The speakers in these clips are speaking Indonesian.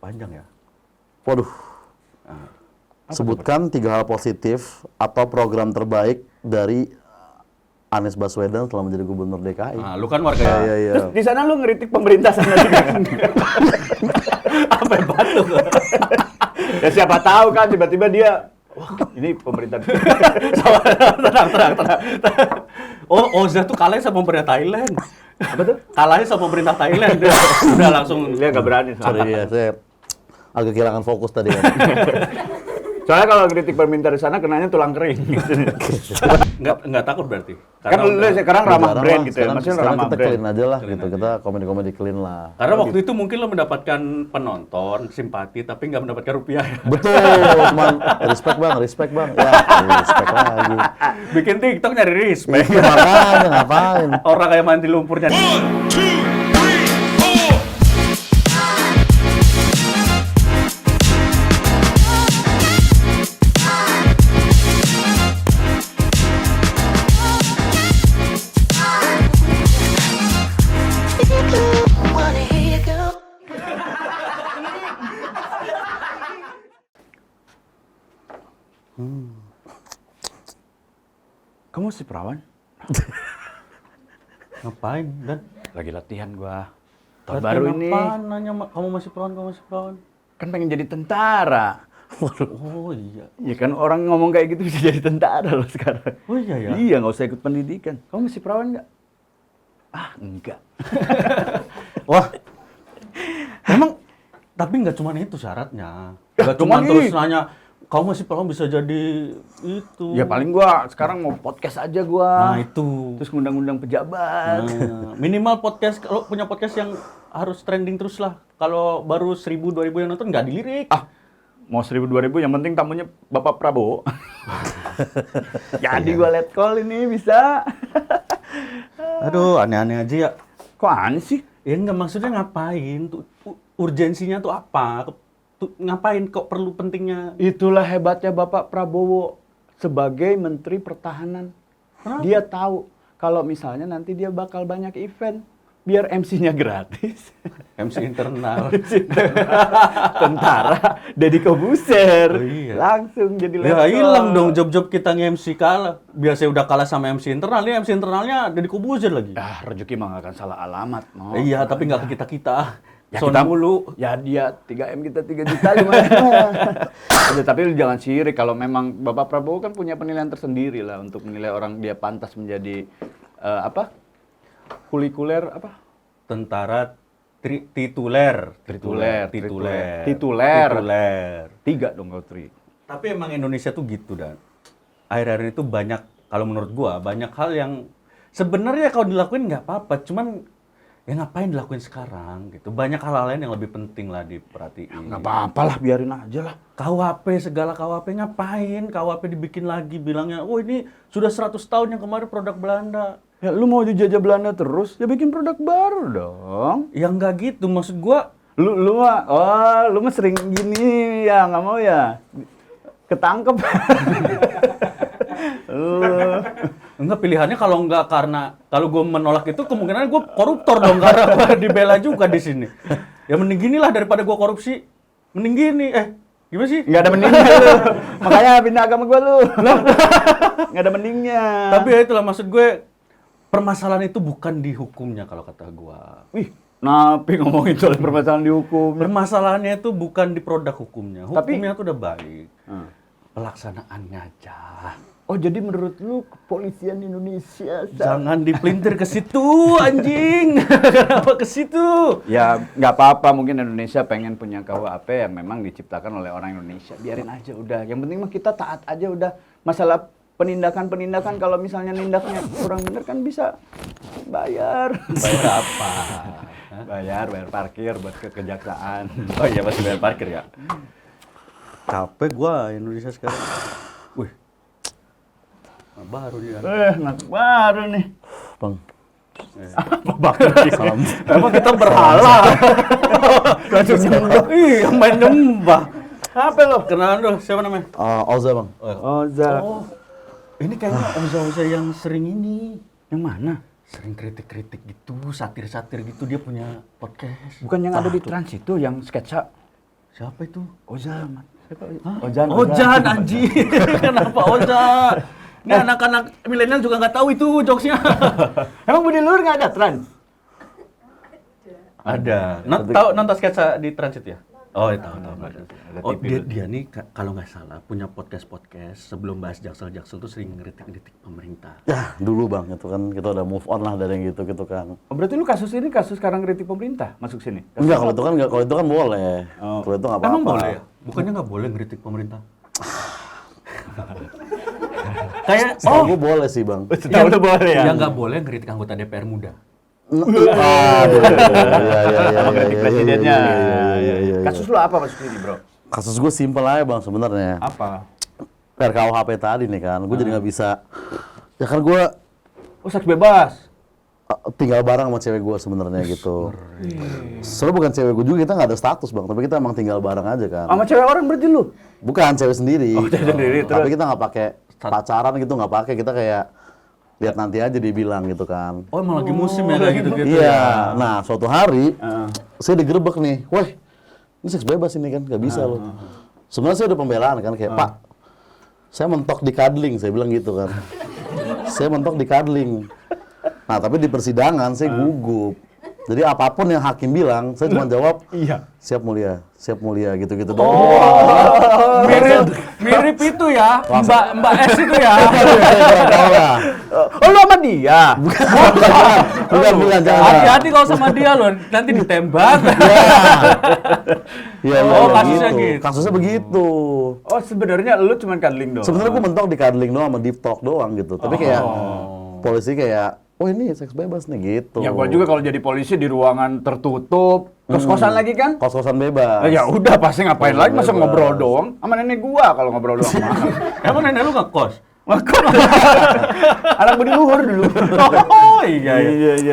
Panjang ya. Waduh. Sebutkan 3 hal positif atau program terbaik dari Anies Baswedan setelah menjadi gubernur DKI. Nah, lu kan warga. Iya. Terus di sana lu ngeritik pemerintah sana juga. Apa yang batuk? Ya siapa tahu kan tiba-tiba dia, wah ini pemerintah. tenang. Oh, Oza tuh kalahnya sama pemerintah Thailand. Apa tuh? Kalahnya sama pemerintah Thailand. Udah langsung. Dia nggak berani. Sorry ya, saya agak kehilangan fokus tadi kan. Soalnya kalau ngeritik pemerintah di sana kenanya tulang kering. Gitu. Nggak takut berarti. Kan lu sekarang ramah Jarang brand lah. gitu ya, maksudnya Sekarang ramah kita brand. clean aja lah Clean gitu. aja. Kita komedi-komedi clean lah. Karena waktu itu mungkin lo mendapatkan penonton, simpati, tapi nggak mendapatkan rupiah. Betul, cuman respect bang. Ya, respect lagi. Bikin TikTok nyari respect. Iya, makanya ngapain? Orang kayak mandi lumpurnya. Wanna hear you go. Kamu si perawan? Ngapain? Dan Lagi latihan gua. Tahun baru ini apaan nanya kamu masih perawan? kan pengen jadi tentara. Oh iya. Ya kan orang ngomong kayak gitu bisa jadi tentara loh sekarang. Oh iya ya. Iya, nggak usah ikut pendidikan. Kamu masih perawan nggak? Ah, enggak. Wah. Emang tapi nggak cuma itu syaratnya. Ya, Nggak cuma cuman terus ini. nanya kamu masih perawan bisa jadi itu. Ya paling gua sekarang mau podcast aja gua. Nah itu. Terus ngundang-undang pejabat. Nah, minimal podcast kalau punya podcast yang harus trending terus lah. Kalau baru 1.000-2.000 yang nonton nggak dilirik. Ah, mau 1.000-2.000 yang penting tamunya Bapak Prabowo. Jadi gua let call ini bisa. Aduh, aneh-aneh aja ya. Kok aneh sih? Ya nggak maksudnya ngapain tuh urgensinya tuh apa? Ngapain kok perlu pentingnya? Itulah hebatnya Bapak Prabowo sebagai Menteri Pertahanan. Kenapa? Dia tahu kalau misalnya nanti dia bakal banyak event, biar MC-nya gratis. MC internal. Tentara Deddy Kobuser Oh, iya. langsung jadi Ya letkol. hilang dong job-job kita nge-MC kalah. Biasanya udah kalah sama MC internal, ini MC internalnya Deddy Kobuzer lagi. Ah, rezeki mah nggak akan salah alamat. No. Iya, tapi nggak ke kita-kita. Ya Son kita mulu. Ya dia 3M kita 3 juta gimana? Udah, tapi lu jangan sirik kalau memang Bapak Prabowo kan punya penilaian tersendiri lah untuk menilai orang dia pantas menjadi apa? Kulikuler apa? Tentara tituler. Tituler. 3 dong kau tri. Tapi emang Indonesia tuh gitu, Dan. Akhir-akhir itu banyak, kalau menurut gua, banyak hal yang sebenarnya kalau dilakuin nggak apa-apa, cuman ya ngapain dilakuin sekarang gitu. Banyak hal lain yang lebih penting lah diperhatiin. Nggak apa-apa lah, biarin aja lah. KUHP, segala KUHP ngapain? KUHP dibikin lagi bilangnya, oh ini sudah 100 tahun yang kemarin produk Belanda. Ya lu mau dijajah Belanda terus, ya bikin produk baru dong. Ya nggak gitu, maksud gua. Lu mah sering gini ya, nggak mau ya. Ketangkep. Enggak, pilihannya kalau enggak karena kalau gue menolak itu kemungkinan gue koruptor dong karena gue dibela juga di sini. Ya mending gini lah daripada gue korupsi. Mending gini. Gimana sih? Nggak ada mendingnya lu. Makanya pindah agama gua lu. Nggak ada mendingnya. Tapi ya itulah maksud gue, permasalahan itu bukan di hukumnya kalau kata gue. Wih, napi ngomongin soal permasalahan di hukum. Permasalahannya itu bukan di produk hukumnya. Tapi- Hukumnya tuh udah baik. Pelaksanaannya aja. Oh, jadi menurut lu kepolisian Indonesia Jangan dipelintir ke situ, anjing. Kenapa ke situ? ya nggak apa-apa, mungkin Indonesia pengen punya KUHP yang memang diciptakan oleh orang Indonesia. Biarin aja udah. Yang penting mah kita taat aja udah. Masalah penindakan kalau misalnya nindaknya kurang bener kan bisa bayar. Bayar apa? bayar parkir buat ke kejaksaan. Oh iya, masih bayar parkir ya? Capek gua Indonesia sekarang. Wih. Baru dia. Anak baru nih. Bang, Apa bakal salam. Emang kita berhala. Langsung nyembah. Iya, main nyembah. Apa lo? Kenalan dulu, siapa namanya? Oza bang. Oza. Oh. Ini kayaknya Oza yang sering ini. Yang mana? Sering kritik-kritik gitu, satir-satir gitu, dia punya podcast. Bukan yang ada di Trans itu, yang sketsa. Siapa itu? Ozan. Siapa? Ojan anjing. Kenapa Ojan? Ini anak-anak milenial juga nggak tahu itu jokesnya. Emang Budi Luhur nggak ada trans? Ada. Tahu nonton sketsa di Trans itu ya? Oh, ya, tahu. Ada Oh, TV dia nih kalau nggak salah punya podcast sebelum bahas Jaksel tuh sering ngeritik pemerintah. Ya, dulu Bang, itu kan kita udah move on lah dari yang gitu kan. Oh, berarti lu kasus sekarang kritik pemerintah masuk sini? Enggak, kalau itu kan boleh. Oh. Kalau itu nggak apa-apa. Emang boleh ya? Bukannya nggak boleh ngeritik pemerintah? Kayak Setahu gue boleh sih Bang. Setahu lu boleh ya? yang nggak boleh ngeritik anggota DPR muda. Aduh, Sama kritik presidennya. iya. Kasus lu apa masuk sini, Bro? Kasus gue simpel aja Bang sebenarnya. Apa? RKUHP tadi nih kan, gue jadi nggak bisa. Ya kan gue Oh, seks bebas. tinggal bareng sama cewek gue sebenarnya gitu. Soalnya bukan cewek gue juga, kita nggak ada status Bang, tapi kita emang tinggal bareng aja kan. Sama cewek orang berarti lu? Bukan cewek sendiri. Oh, cewek sendiri, Tapi terus? kita nggak pakai pacaran gitu, nggak pakai. Kita kayak lihat nanti aja dia bilang gitu kan. Oh, emang lagi musim ya kayak gitu-gitu. Iya. Nah, suatu hari saya digerebek nih. Weh, ini seks bebas ini kan, nggak bisa loh. Sebenarnya saya udah pembelaan kan, kayak Pak, saya mentok di cuddling, saya bilang gitu kan. Saya mentok di cuddling. Nah, tapi di persidangan saya gugup. Jadi apapun yang hakim bilang, saya cuma jawab, Iya. siap mulia, gitu-gitu doang. Oh, mirip itu ya, Mbak S itu ya. Tahu lah. Oh, lu sama dia? Bukan, jangan. Hati-hati kalau sama dia loh, nanti ditembak. Iya, Oh, kasusnya gitu. Kasusnya begitu. Oh, sebenarnya lu cuma cuddling doang. Sebenarnya gue mentok di cuddling doang sama deep talk doang gitu. Tapi kayak polisi kayak, oh ini seks bebas nih gitu. Ya gua juga kalau jadi polisi di ruangan tertutup, kos-kosan lagi kan? Kos-kosan bebas. Ya udah pasti ngapain Kos-kosan lagi masa bebas. ngobrol doang sama nenek gua kalau ngobrol doang. Emang nenek lu nggak kos? Anak Budi Luhur dulu. Oh iya.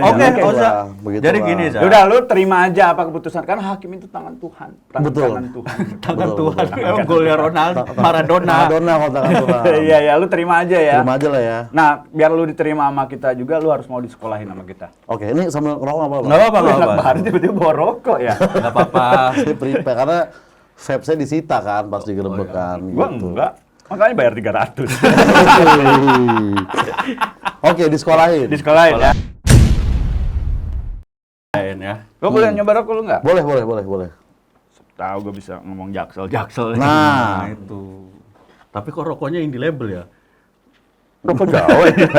Oke, Oke, Oza. Bang. Begitulah. Jadi gini, Za. Ya udah lu terima aja apa keputusan karena hakim itu tangan Tuhan. Betul. Tangan Tuhan. Tangan Betul, Tuhan. betul. Emang golnya Ronaldo, Maradona. Maradona kalau tangan Tuhan. Iya ya, lu terima aja ya. Terima aja lah ya. Nah, biar lu diterima sama kita juga lu harus mau disekolahin sama kita. Oke, ini sambil ngerokok apa? Nggak apa-apa, nggak Enak apa-apa. banget tiba-tiba bawa rokok ya. Nggak apa-apa. Saya prepare karena vape saya disita kan pas digerebek kan. Gua gitu. enggak. Makanya bayar 300. Oke, disekolahin. Disekolahin ya. Lain ya. Gua boleh nyoba rokok lu enggak? Boleh. Tahu gua bisa ngomong jaksel. Nah, Itu. Tapi kok rokoknya indie label ya? Rokok Jawa ya.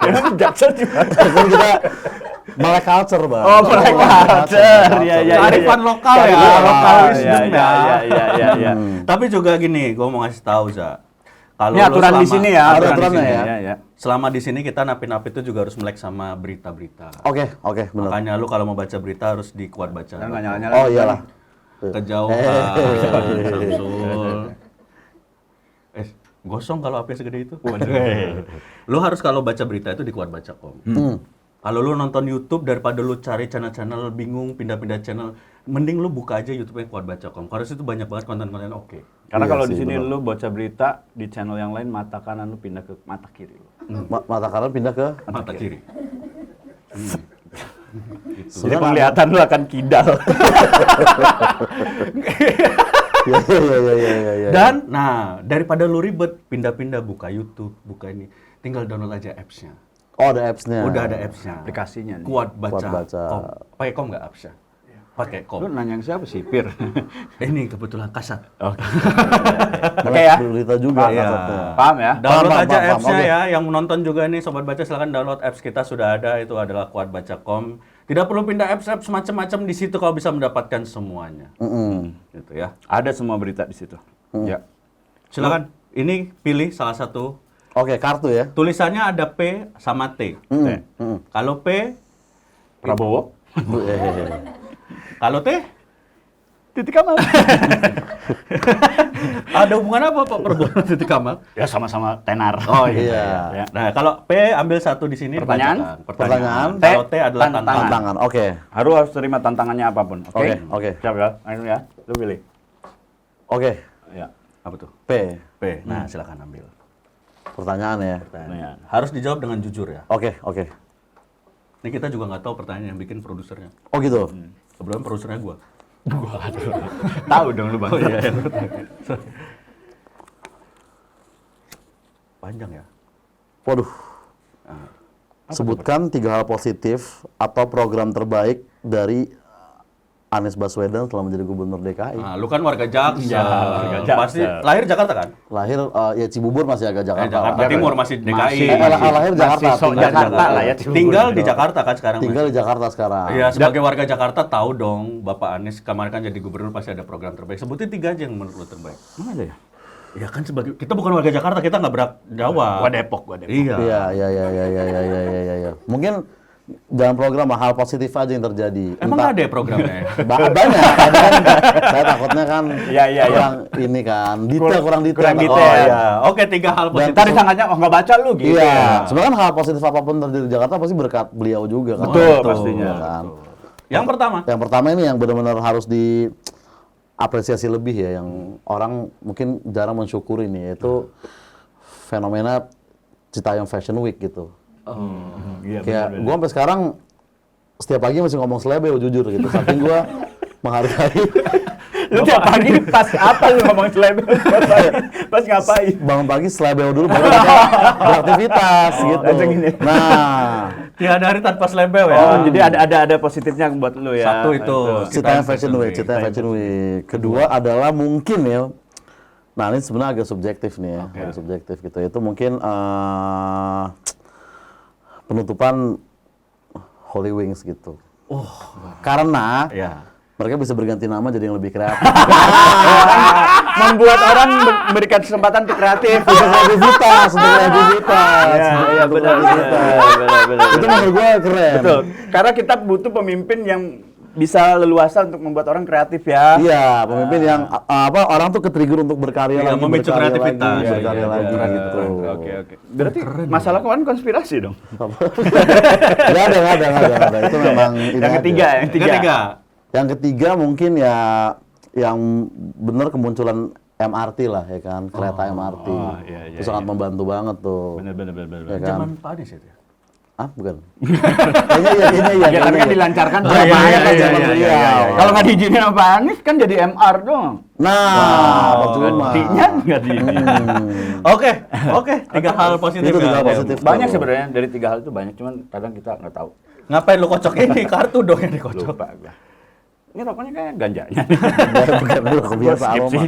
Emang jaksel juga. kan kita Malay culture, Bang. Oh, Malay culture. Iya, iya. Kearifan lokal ya, Kearifan lokal lokal. wisdom Iya, ya. iya. Tapi juga gini, gue mau ngasih tahu Za. Kalau Ini lu aturan di sini ya. Ada aturan di aturannya sini, ya. ya. selama di sini kita napi-napi itu juga harus melek sama berita-berita. Oke, benar. Makanya lu kalau mau baca berita harus dikuat baca. Jangan nggak nyala-nyala. Oh iyalah. Kejauhan, Samsul. Gosong kalau api segede itu. Lu harus kalau baca berita itu dikuat baca kom. Kalau lu nonton YouTube daripada lu cari channel-channel bingung pindah-pindah channel, mending lu buka aja YouTube-nya kuat baca kom. Karena itu banyak banget konten-konten oke. Karena Iya kalau sih, di sini benar. lu baca berita di channel yang lain mata kanan lu pindah ke mata kiri lu. Mata kanan pindah ke Mata kiri. Jadi penglihatan lu akan kidal. Iya. Dan nah, daripada lu ribet pindah-pindah buka YouTube, buka ini, tinggal download aja apps-nya. Oh, ada apps-nya. Udah ada apps-nya. Aplikasinya nih. Kuat baca. Kuat baca. Kom. Pakai kom nggak apps-nya? Pakai Lu kom. nanya yang siapa sih, Pir? Ini kebetulan kasat. Oke. Oke Oke ya. Berita juga Iya. kasatnya. Paham ya? Download Paham, aja paham, apps-nya oke. ya. Yang menonton juga nih Sobat Baca silahkan download apps kita sudah ada. Itu adalah Kuat Baca Kom. Tidak perlu pindah apps-apps macam-macam di situ kalau bisa mendapatkan semuanya. Gitu ya. Ada semua berita di situ. Ya. Silakan. Ini pilih salah satu. Oke, kartu ya. Tulisannya ada P sama T. Kalau P, Prabowo. kalau T, Titik Kamal. ada hubungan apa Pak Prabowo dan Titik Kamal? Ya sama-sama tenar. Oh iya. Ya. Nah, kalau P ambil satu di sini. Pertanyaan? bacakan. Pertanyaan. Kalau T adalah Tantangan. tantangan. Tantangan. Oke. Harus terima tantangannya apapun. Oke. Oke. Siap ya? Ayo ya. Lu pilih. Oke. Ya. Apa tuh? P. P. Nah, silakan ambil. Pertanyaan ya. Pertanyaan. Harus dijawab dengan jujur ya. Oke. Ini kita juga nggak tahu pertanyaan yang bikin produsernya. Oh gitu. Kebetulan produsernya gua. Tahu dong lu Bang. Oh iya, panjang ya. Waduh. Sebutkan 3 hal positif atau program terbaik dari Anies Baswedan selama menjadi gubernur DKI. Nah, lu kan warga Jaksel. Iya, warga Jaksel. Pasti lahir Jakarta kan? Lahir ya Cibubur masih agak Jakarta. Jakarta lah. Timur masih DKI. Masih. Lahir Jakarta. Masih sok tinggal Jakarta lah ya. Cibubur. Tinggal di Jakarta kan sekarang. Tinggal di Jakarta sekarang. Iya, sebagai warga Jakarta tahu dong, Bapak Anies kemarin kan jadi gubernur pasti ada program terbaik. Sebutin 3 aja yang menurut lu terbaik. Mana ada ya? Ya kan sebagai kita bukan warga Jakarta, kita nggak berak Jawa. Gua Depok. Iya. Iya. Mungkin dalam program hal positif aja yang terjadi. Emang Entah- ada ya programnya? Banyak. Kadang kan saya takutnya kan Iya. kurang ini kan, kurang detail. kurang takut. Oh detail. iya. Oke, 3 hal positif. Ntar disangkanya nggak baca lu gitu. Iya. Sebenarnya hal positif apapun terjadi di Jakarta pasti berkat beliau juga kan. Betul, Gitu, pastinya. kan. Yang pertama. Yang pertama ini yang benar-benar harus diapresiasi lebih ya, yang orang mungkin jarang mensyukuri nih, yaitu fenomena Citayam Fashion Week gitu. Iya. Kayak gue sampai sekarang setiap pagi masih ngomong selebeo jujur gitu, saking gue menghargai. Lu tiap pagi pas apa lu ngomong selebeo? Pas ngapain? Bangun pagi selebeo dulu baru bisa beraktivitas gitu. langsung ini. Nah, Tiada hari tanpa selebeo ya. Oh, jadi ada positifnya buat lu ya. Satu itu. Citayam Fashion Week, Citayam Fashion Week. Kedua adalah mungkin ya, nah ini sebenarnya agak subjektif nih ya, agak subjektif gitu. Itu mungkin penutupan Holy Wings gitu. Karena Ya. mereka bisa berganti nama jadi yang lebih kreatif. Membuat orang memberikan kesempatan untuk kreatif. Untuk kreativitas, untuk kreativitas. Iya, Untuk benar. kreativitas. Itu menurut gue keren. Betul. Karena kita butuh pemimpin yang bisa leluasa untuk membuat orang kreatif ya. Iya, pemimpin yang orang tuh ke-trigger untuk berkarya Iya, lagi, memicu berkarya kreativitas. lagi, Iya, berkarya iya, lagi keren, gitu. Oke. Berarti masalah kemarin konspirasi dong. Nggak ada. Itu memang ini Yang ketiga, aja. yang ketiga. Ketiga. Yang ketiga mungkin ya yang benar kemunculan MRT lah ya kan, kereta MRT. iya, Itu sangat membantu banget tuh. Bener. Ya kan? Zaman Pak Anies itu ya? Ah, bukan. Kayaknya iya. Ya karena kan dilancarkan Oh, iya, banyak kan iya, zaman iya, beliau. iya, iya. Kalau nggak diizinin sama Pak Anies kan jadi MR dong. Nah, percuma. Gantinya nggak diizinin. Oke. 3 hal positif. Itu 3 hal ya. positif. Banyak tuh. sebenarnya dari 3 hal itu banyak, cuman kadang kita nggak tahu. Ngapain lu kocok ini? Kartu dong yang dikocok. Lupa gua. Ini rokoknya kayak ganjanya. Bukan dulu kebiasa aroma.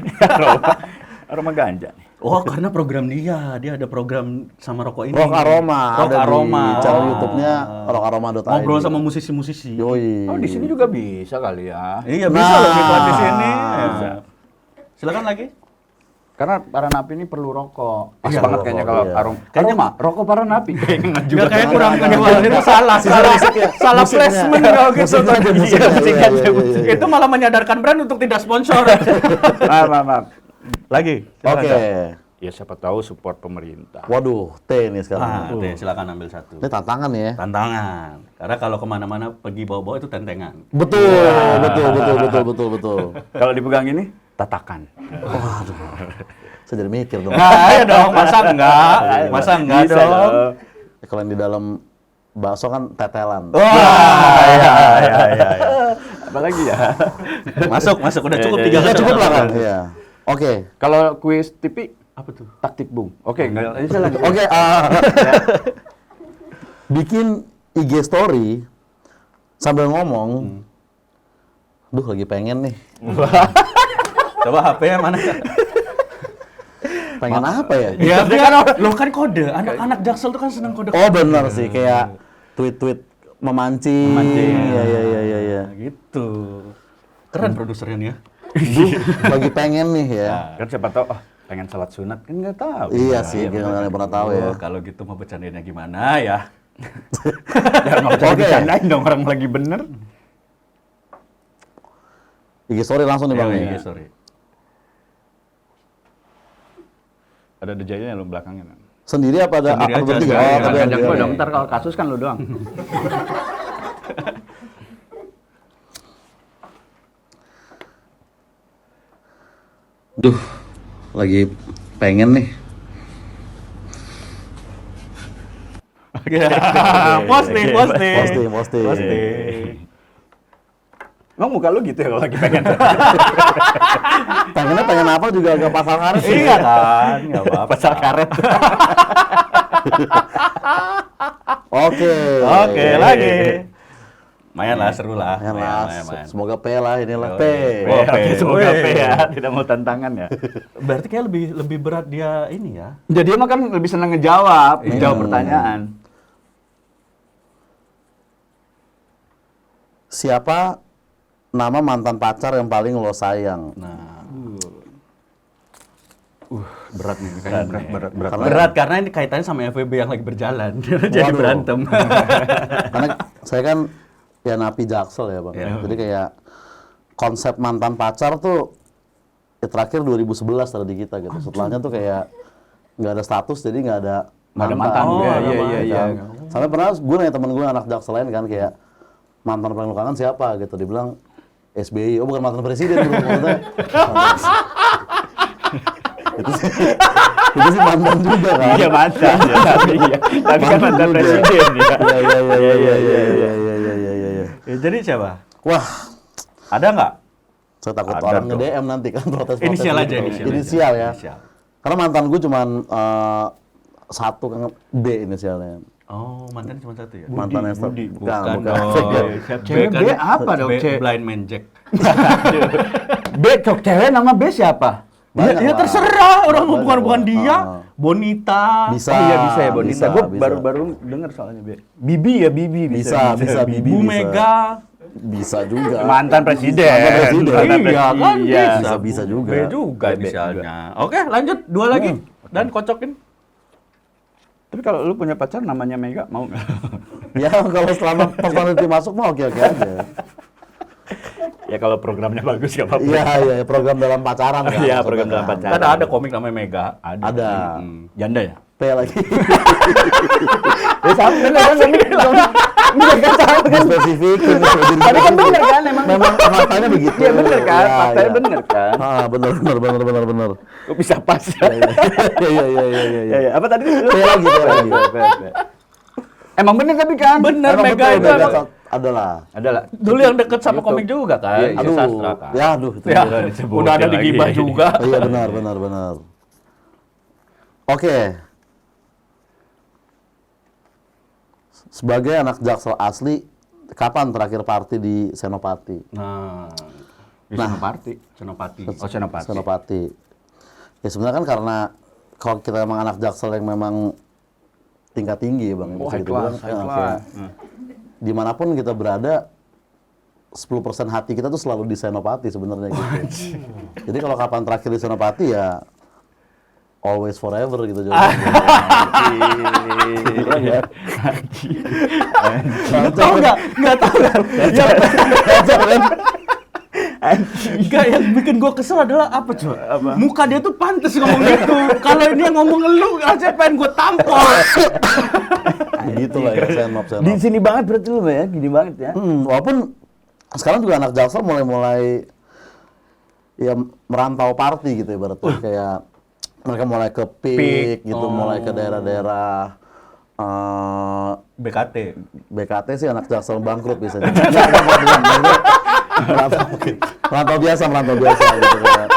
Aroma ganja nih. Oh, karena program dia ada program sama rokok ini. Rock Aroma. Rock ada Aroma. Di channel YouTube-nya rockaroma.id. Ngobrol sama musisi-musisi. Yoi. Oh, di sini juga bisa kali ya. Iya, bisa loh gitu di sini. Bisa. Silakan lagi. Karena para napi ini perlu rokok. Pas Iya, banget rokok, kayaknya kalau iya. aroma rokok para napi. Kayaknya Enggak kayak kurang kejual itu salah Musiknya. placement kalau gitu. Musiknya aja, musiknya. Iya, musiknya aja, Iya, iya, musik. iya. Itu malah menyadarkan brand untuk tidak sponsor. Maaf. Lagi. Oke. Ya siapa tahu support pemerintah. Waduh, T nih sekarang. Teh, silakan ambil satu. Ini tantangan ya. Tantangan. Karena kalau kemana-mana pergi bawa-bawa itu tentengan. Betul. Kalau dipegang ini tatakan. Saya jadi mikir dong. Nah, ayo dong, masa enggak? Masa enggak Bisa dong? Kalau yang di dalam bakso kan tetelan. Wah, iya. Apalagi ya. Masuk, udah cukup Iya, 3 iya, kali. Cukup lah kan? Iya. Oke. Kalau kuis TV Apa tuh? taktik bung. Oke, enggak bisa lanjut. Oke. Bikin IG story sambil ngomong. Duh, lagi pengen nih. Coba HP-nya mana? Pengen apa ya? Ya, kan lo kan kode. Anak-anak Jaksel tuh kan senang kode. Oh, benar sih, kayak tweet-tweet memancing. Iya. Nah, gitu. Keren produsernya nih ya. Duh, lagi pengen nih ya. Kan siapa tahu pengen salat sunat kan nggak tahu. Iya sih, kita nggak pernah tahu ya. Oh, kalau gitu mau bercandainnya gimana ya? Ya nggak usah Oke. dicandain dong orang lagi bener. IG story langsung nih Bang. Iya, ya. sorry. Ada dejanya lu belakangnya. Sendiri apa ada Sendiri apa aja, bertiga? sendiri. Oh, Jangan kalian ngajak gua berdua. dong, ntar kalau kasus kan lu doang. Duh, lagi pengen nih. Posting. Posting. Emang muka lu gitu ya kalau lagi pengen? pengen apa juga agak pasal karet sih. Iya kan, nggak apa-apa. Pasal karet. Oke. Oke, lagi. Lumayan lah, seru lah. Ya lah, Lumayan. semoga P lah inilah P. Oh, Oke, P. semoga Weh. P ya. Tidak mau tantangan ya. Berarti kayak lebih berat dia ini ya. Jadi dia mah kan lebih senang ngejawab, menjawab pertanyaan. Siapa nama mantan pacar yang paling lo sayang? Nah. Berat nih, kayaknya berat. Karena- Berat karena ini kaitannya sama FWB yang lagi berjalan. Jadi Waduh. berantem. Karena saya kan ya napi Jaksel ya bang. Iya. Jadi kayak konsep mantan pacar tuh ya terakhir 2011 tadi kita gitu. Setelahnya tuh kayak nggak ada status, jadi nggak ada Nggak ada mantan. Oh, Iya, ada iya, mantan. iya. Sampai pernah gue nanya temen gue anak Jaksel lain kan kayak mantan paling lo kangen siapa gitu. Dibilang SBY. Oh bukan mantan presiden bro. Maksudnya. itu sih mantan juga kan. Iya mantan ya, tapi ya. Tapi kan mantan juga. presiden ya. Iya. Ya, jadi siapa? Wah, Ada nggak? saya takut Ada orang dong. nge-DM nanti kan protes-protes. Inisial aja, gitu. inisial ya. Inisial. Karena mantan gue cuman satu kan B inisialnya. Oh, mantan cuma satu ya? Mantan yang Budi. Bukan bukan. dong. Cewek B apa dong, B, C? Blind Man Jack. B, cewek nama B siapa? Banyak Ya lah. terserah, orang Banyak bukan lah. dia. Bonita. Bisa. Oh iya bisa ya Bonita. Bisa, Gue bisa. baru denger soalnya B. Bibi ya Bibi Bisa, Bibi Bu bisa. Mega. Bisa juga. Mantan presiden. Mantan presiden. Mantan Iya kan Iya. Bisa juga. B juga B misalnya. Oke, lanjut. Dua lagi. Dan kocokin. Tapi kalau lu punya pacar namanya Mega, mau nggak? Ya kalau selama personality masuk mah oke-oke aja. Ya kalau programnya bagus gak apa-apa. Iya, program dalam pacaran kan. Iya, maksudnya program dalam kan. pacaran. Kan ada komik namanya Mega. Ada. Janda ya? P lagi. Ya sama bener kan bener kan sama kan. Spesifikin. Tapi kan bener kan emang. Memang faktanya begitu. Iya bener kan, Iya, faktanya iya. bener kan. Ah, bener. Kok bisa pas ya? Iya. Ya, apa tadi? P lagi. Emang bener tapi kan? Bener, Emang Mega betul, itu Mega emang. adalah. Adalah. Dulu yang deket sama YouTube. komik juga kan? Iya, Isi sastra kan? Ya, aduh. Itu Ya, dia. disebutin udah ada di lagi. gibah juga. Iya, benar. Oke. Sebagai anak Jaksel asli, kapan terakhir party di Senopati? Nah, Senopati. Senopati. Oh, Senopati. Senopati. Ya sebenarnya kan karena kalau kita emang anak Jaksel yang memang tingkat tinggi ya Bang. Oh, bisa high dibilang. class, Ya, high oke. class. Dimanapun kita berada, 10% hati kita tuh selalu di Senopati sebenarnya gitu. Jadi kalau kapan terakhir di Senopati ya always forever gitu jawabannya. Ya. Tahu nggak tahu nggak. Enggak, yang bikin gue kesel adalah apa coba? Muka dia tuh pantas ngomong gitu. Kalau ini yang ngomong elu, aja pengen gue tampol. Begitulah ya Senop. Di sini banget berarti lu ya, gini banget ya. Walaupun sekarang juga anak Jaksel mulai ya merantau party gitu ibaratnya kayak mereka mulai ke Pik gitu, mulai ke daerah-daerah BKT. BKT sih anak Jaksel bangkrut biasanya. Merantau biasa gitu kayak.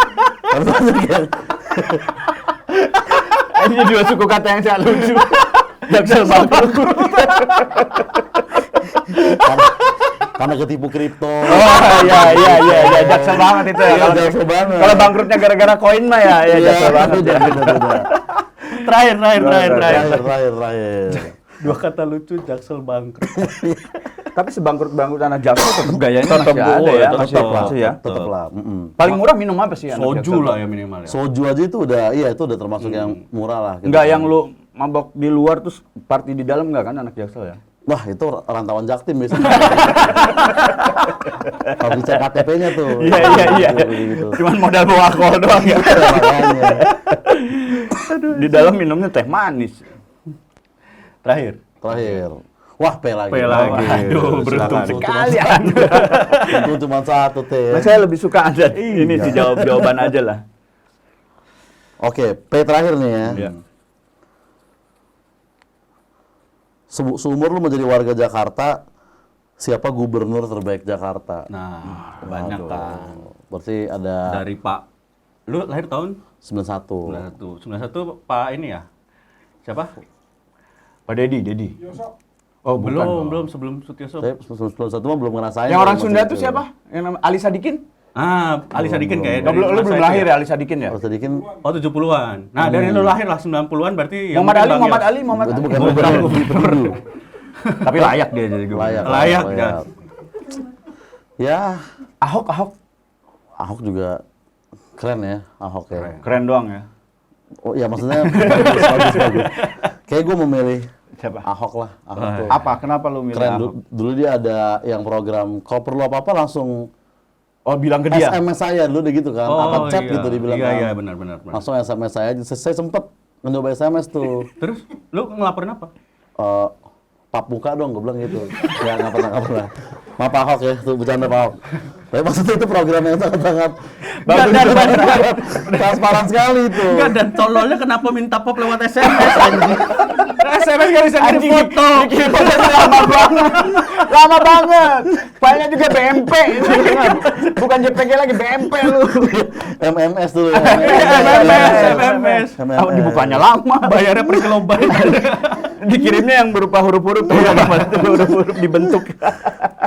Ini dua suku kata yang sangat lucu. Jaksel bangkrut. Karena ketipu kripto. Oh iya, Jaksel banget itu ya. Iya, Kalau Jaksel banget. Kalau bangkrutnya gara-gara koin mah ya, Jaksel banget ya. Beda. Terakhir. Terakhir. Dua kata lucu, Jaksel bangkrut. Tapi sebangkrut-bangkrut anak Jaksel tetap gayanya Tetep masih ada ya, tetep masih lah. masih ya. Tetep lah. Paling murah minum apa sih anak Soju Jaksel? lah ya minimal ya. Soju aja itu udah termasuk yang murah lah. gitu. Enggak yang lu mabok di luar terus party di dalam enggak kan anak Jaksel ya? Wah itu rantauan Jaktim biasanya. Kalau dicek KTP-nya tuh. Iya. Gitu. Cuman modal bawa alkohol doang ya. Makanya. Di dalam minumnya teh manis. Terakhir. Wah, P lagi. P lagi. Aduh, beruntung Silakan. sekali Anda. Itu cuma satu T. Nah, saya lebih suka Anda ini sih jawaban aja lah. Oke, P terakhir nih ya. Iya. Seumur lu menjadi warga Jakarta, siapa gubernur terbaik Jakarta. Nah, banyak kan. Berarti ada Dari Pak, lu lahir tahun 91. 91 Pak ini ya? Siapa? Pak Dedi. Oh, belum sebelum Sutioso. Saya 91 mah belum ngerasain. Yang orang masih Sunda kecil. tuh siapa? Yang nama Ali Sadikin? Ali Sadikin kayaknya. Lu belum lahir ya Ali Sadikin ya? Kalau Sadikin Oh, 70-an. Nah, dari lu lahir lah 90-an berarti yang Muhammad mungkin Bang Ali. itu bukan Gubernur. gubernur. Tapi layak dia jadi gubernur. Layak, ya. Ya, Ahok Ahok juga keren ya, Ahok ya. keren doang ya. Oh ya maksudnya bagus. Kayak gue memilih Siapa? Ahok lah. Ahok tuh Apa? Kenapa lu milih keren. Ahok? Dulu dia ada yang program, kalau perlu apa-apa langsung Oh, bilang ke dia. SMS saya dulu deh gitu kan, apa chat gitu dibilang kan. Iya, benar. Langsung SMS saya, saya sempet nyoba SMS tuh. Terus lu ngelaporin apa? Pap muka dong, gue bilang gitu. Ya nggak pernah. Maaf Pak Ahok ya, tuh bercanda Pak Ahok. Tapi maksudnya itu program yang sangat transparan sekali itu. Enggak, dan tololnya kenapa minta pop lewat SMS anjing? SMS gak bisa kirim foto. Bikin fotonya lama banget. Filenya juga BMP. Bukan JPG lagi, BMP lu. MMS dulu ya. MMS. Oh, dibukanya lama. Bayarnya per kilobyte. Dikirimnya yang berupa huruf-huruf tuh, huruf-huruf dibentuk.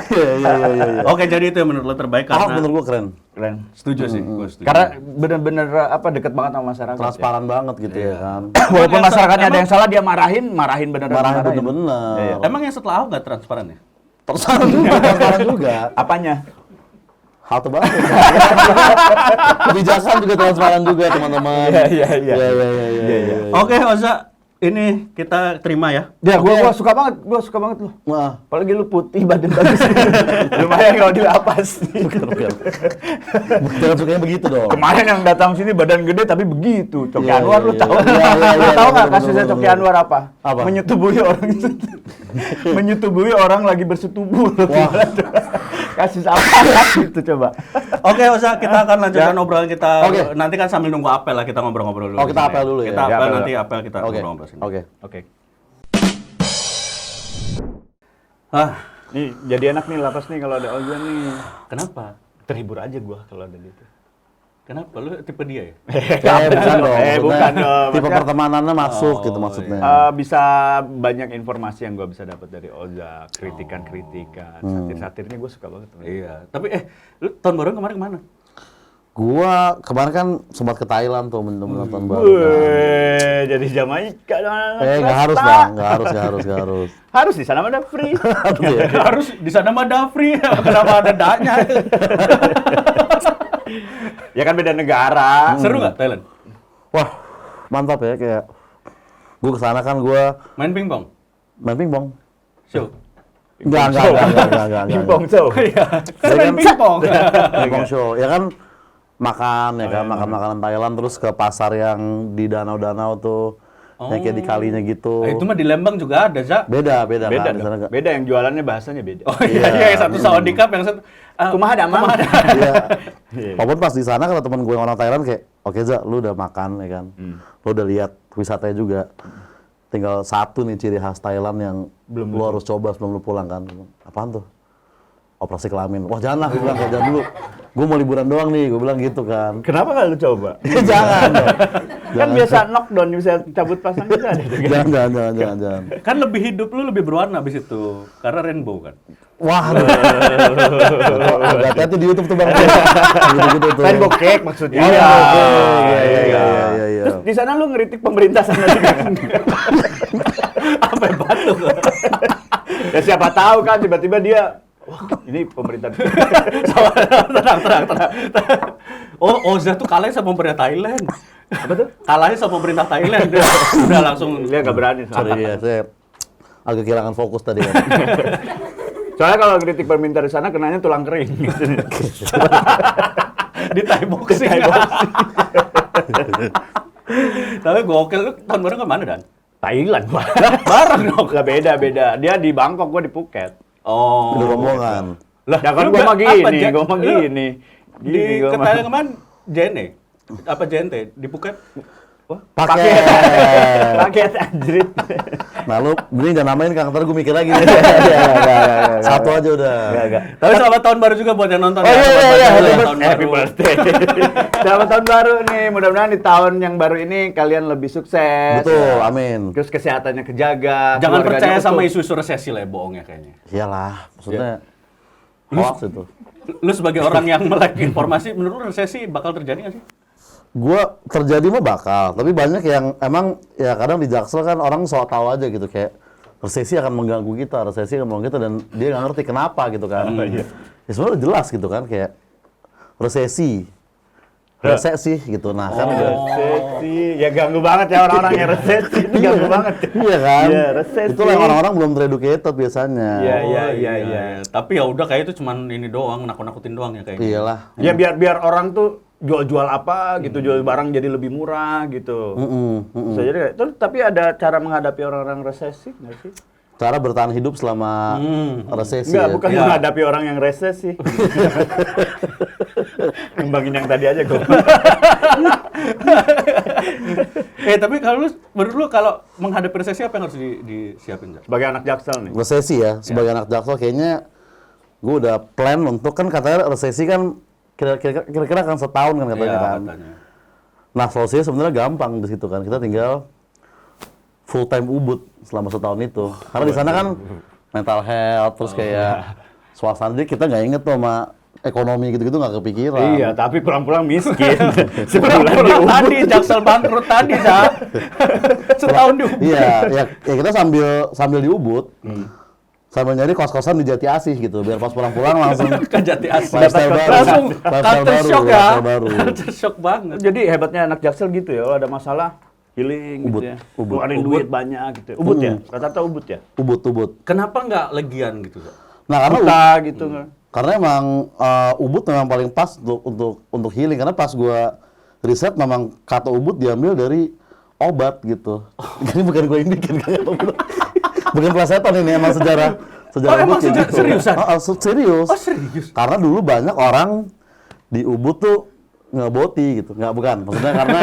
Iya. Oke, jadi itu yang menurut lo terbaik Ahok karena menurut gue keren. Keren. setuju sih, gue setuju. Karena bener-bener deket banget sama masyarakat. Transparan banget gitu ya kan. Walaupun masyarakatnya ada yang salah, dia marahin bener-bener. Marahin bener-bener. Iya. Emang yang setelah Ahok nggak transparan ya? Transparan juga. Apanya? Halte banget. Kebijakan juga transparan juga teman-teman. Iya. Oke, Oza, ini kita terima ya. Ya, gua suka banget lu. Wah, Apalagi lu putih, badan bagus. Lumayan kalau di lapas. jangan sukanya begitu dong. Kemarin yang datang sini badan gede tapi begitu. Coki Iya, Anwar iya, lu iya. tahu? Iya, Lu tahu nggak betul, kasusnya betul, Coki betul. Anwar apa? Apa? Menyetubuhi orang menyetubuhi orang lagi bersetubuh. Kasus apa gitu coba. Oke, Oza, kita akan lanjutkan obrolan kita. Oke. Nanti kan sambil nunggu apel lah, kita ngobrol-ngobrol dulu. Oh, kita di sini. apel dulu ya? Kita Ya, apel, apel. nanti apel kita Oke. ngobrol-ngobrol sini. Oke. Ah, Nih jadi enak nih lapas nih kalau ada Oza nih. kenapa? Terhibur aja gua kalau ada gitu. Kenapa? Lu tipe dia ya? Bukan dong. Maksudnya bukan dong. Tipe Maksudnya, pertemanannya masuk Oh, gitu maksudnya. bisa banyak informasi yang gua bisa dapat dari Oza, kritikan-kritikan, satir-satirnya gua suka banget. Iya. Tapi lu tahun baru kemarin kemana? Gua kemarin kan sempat ke Thailand tuh menonton baru. kan. Wih, jadi Jamaika dong. Nggak harus bang, nggak harus. Harus di sana ada free. Harus di sana mah Dafri. Kenapa ada daknya? Ya kan beda negara. Seru nggak Thailand? Wah, mantap ya kayak. Gua kesana kan gua Main pingpong? main pingpong. Show. Enggak. Pingpong show. Iya. Ya Kan main kan? pingpong. Pingpong show. Ya kan makan ya kan, makan makanan Thailand terus ke pasar yang di danau-danau tuh. Yang kayak di kalinya gitu. Itu mah di Lembang juga ada, Za. Beda Beda kan. Di sana dong. nggak- Beda yang jualannya bahasanya beda. Oh iya, yang satu Saudi Cup, yang satu Kumaha damang. Iya. Walaupun pas di sana kata teman gue yang orang Thailand kayak, oke Za, lu udah makan ya kan, lu udah lihat wisatanya juga. Tinggal satu nih ciri khas Thailand yang lu harus coba sebelum lu pulang kan. Apaan tuh? Operasi kelamin. Wah jangan lah, gue bilang kayak jangan dulu. Gue mau liburan doang nih, gue bilang gitu kan. Kenapa nggak lu coba? Jangan dong. Kan biasa knockdown bisa cabut pasang bisa ada. Jangan. kan lebih hidup lu lebih berwarna abis itu karena rainbow kan. Wah, hati-hati di YouTube tuh bang. Gitu-gitu tuh. Rainbow cake maksudnya. Iya, oke. Iya. Terus di sana lu ngeritik pemerintah sana juga. Apa batu? Ya siapa tahu kan tiba-tiba dia wah, ini pemerintah. tenang. Oh, Oza tuh kalah sama pemerintah Thailand. Apa tuh? Kalahnya sama pemerintah Thailand. Udah langsung. Dia nggak berani. Sorry ya, saya agak kehilangan fokus tadi kan. Soalnya kalau kritik pemerintah di sana kenanya tulang kering. Di Thai boxing. Tapi gokil, lu tahun baru kemana Dan? Thailand. Bareng dong. Lah beda. Dia di Bangkok, gua di Phuket. Oh. Udah rombongan. Lah, Ya kan lu gua mah apa, gini, Ja- gua mah lu gini. Di Gini gua ke mah. Thailand kemana? JNE? Apa JNT? Di Phuket? Wah, Paket. paket anjrit. Nah lu mending jangan namain Kang, ntar gue mikir lagi nih. Satu aja udah. Enggak. Tapi selamat tahun baru juga buat yang nonton. Oh, ya. iya, Selamat iya, tahun iya. baru, tahun Happy baru. birthday. Selamat tahun baru nih. Mudah-mudahan di tahun yang baru ini kalian lebih sukses. Betul, amin. Terus kesehatannya kejaga. Jangan keluarganya percaya sama utuh. isu-isu resesi lah, bohongnya kayaknya. Iyalah, maksudnya hoax itu. Lu sebagai orang yang melek informasi, menurut lu resesi bakal terjadi nggak sih? Gua terjadi mah bakal, tapi banyak yang emang ya kadang di Jaksel kan orang sok tahu aja gitu kayak resesi akan mengganggu kita, resesi akan mengganggu kita dan dia nggak ngerti kenapa gitu kan. Ya sebenarnya jelas gitu kan kayak resesi gitu. Nah kan Resesi. Ya ganggu banget ya orang-orang yang resesi. Itu ganggu banget. iya kan. Iya, resesi. Itu yang orang-orang belum tereducated biasanya. Iya. Tapi ya udah kayak itu cuman ini doang, nakut-nakutin doang ya kayaknya. Iyalah. Ya biar orang tuh jual-jual apa gitu, jual barang jadi lebih murah gitu. Bisa jadi kayak, terus tapi ada cara menghadapi orang-orang resesi nggak sih? Cara bertahan hidup selama resesi. Enggak, ya. bukan Iya. menghadapi orang yang resesi. Kembangin yang tadi aja gue. Tapi kalau menurut lu kalau menghadapi resesi apa yang harus disiapin? Zak? Sebagai anak Jaksel nih. Resesi ya, sebagai anak Jaksel kayaknya gue udah plan untuk kan katanya resesi kan kira-kira kan setahun kan katanya Iya, kan. katanya. Nah solusinya sebenarnya gampang di situ kan, kita tinggal full time ubud selama setahun itu. Karena di sana kan mental health terus kayak suasana, jadi kita nggak inget tuh sama ekonomi gitu-gitu nggak kepikiran. Iya, tapi pulang-pulang miskin. Pulang tadi, Jaksel bangkrut tadi, Zak. Setahun di Ubud. Iya, ya kita sambil di Ubud, sambil nyari kos-kosan di Jati Asih gitu, biar pas pulang-pulang langsung Ke Jati Asih. lifestyle baru, Langsung lifestyle culture baru, shock ya. lifestyle baru. Culture shock banget. Jadi hebatnya anak Jaksel gitu ya, kalau ada masalah healing Ubud, gitu ya. Ubud. Keluarin Ubud. duit banyak gitu. Ubud ya? Rata-rata Ubud ya? Ubud. Kenapa nggak legian gitu, Zak? Nah karena Buta gitu kan. karena emang Ubud memang paling pas untuk healing, karena pas gua riset memang kata Ubud diambil dari obat gitu. Jadi bukan gua yang bikin kayak bukan pelesetan ini, emang sejarah Oh, emang Ubud kayak seriusan? Serius. Oh, serius? Karena dulu banyak orang di Ubud tuh ngeboti gitu, bukan. Maksudnya karena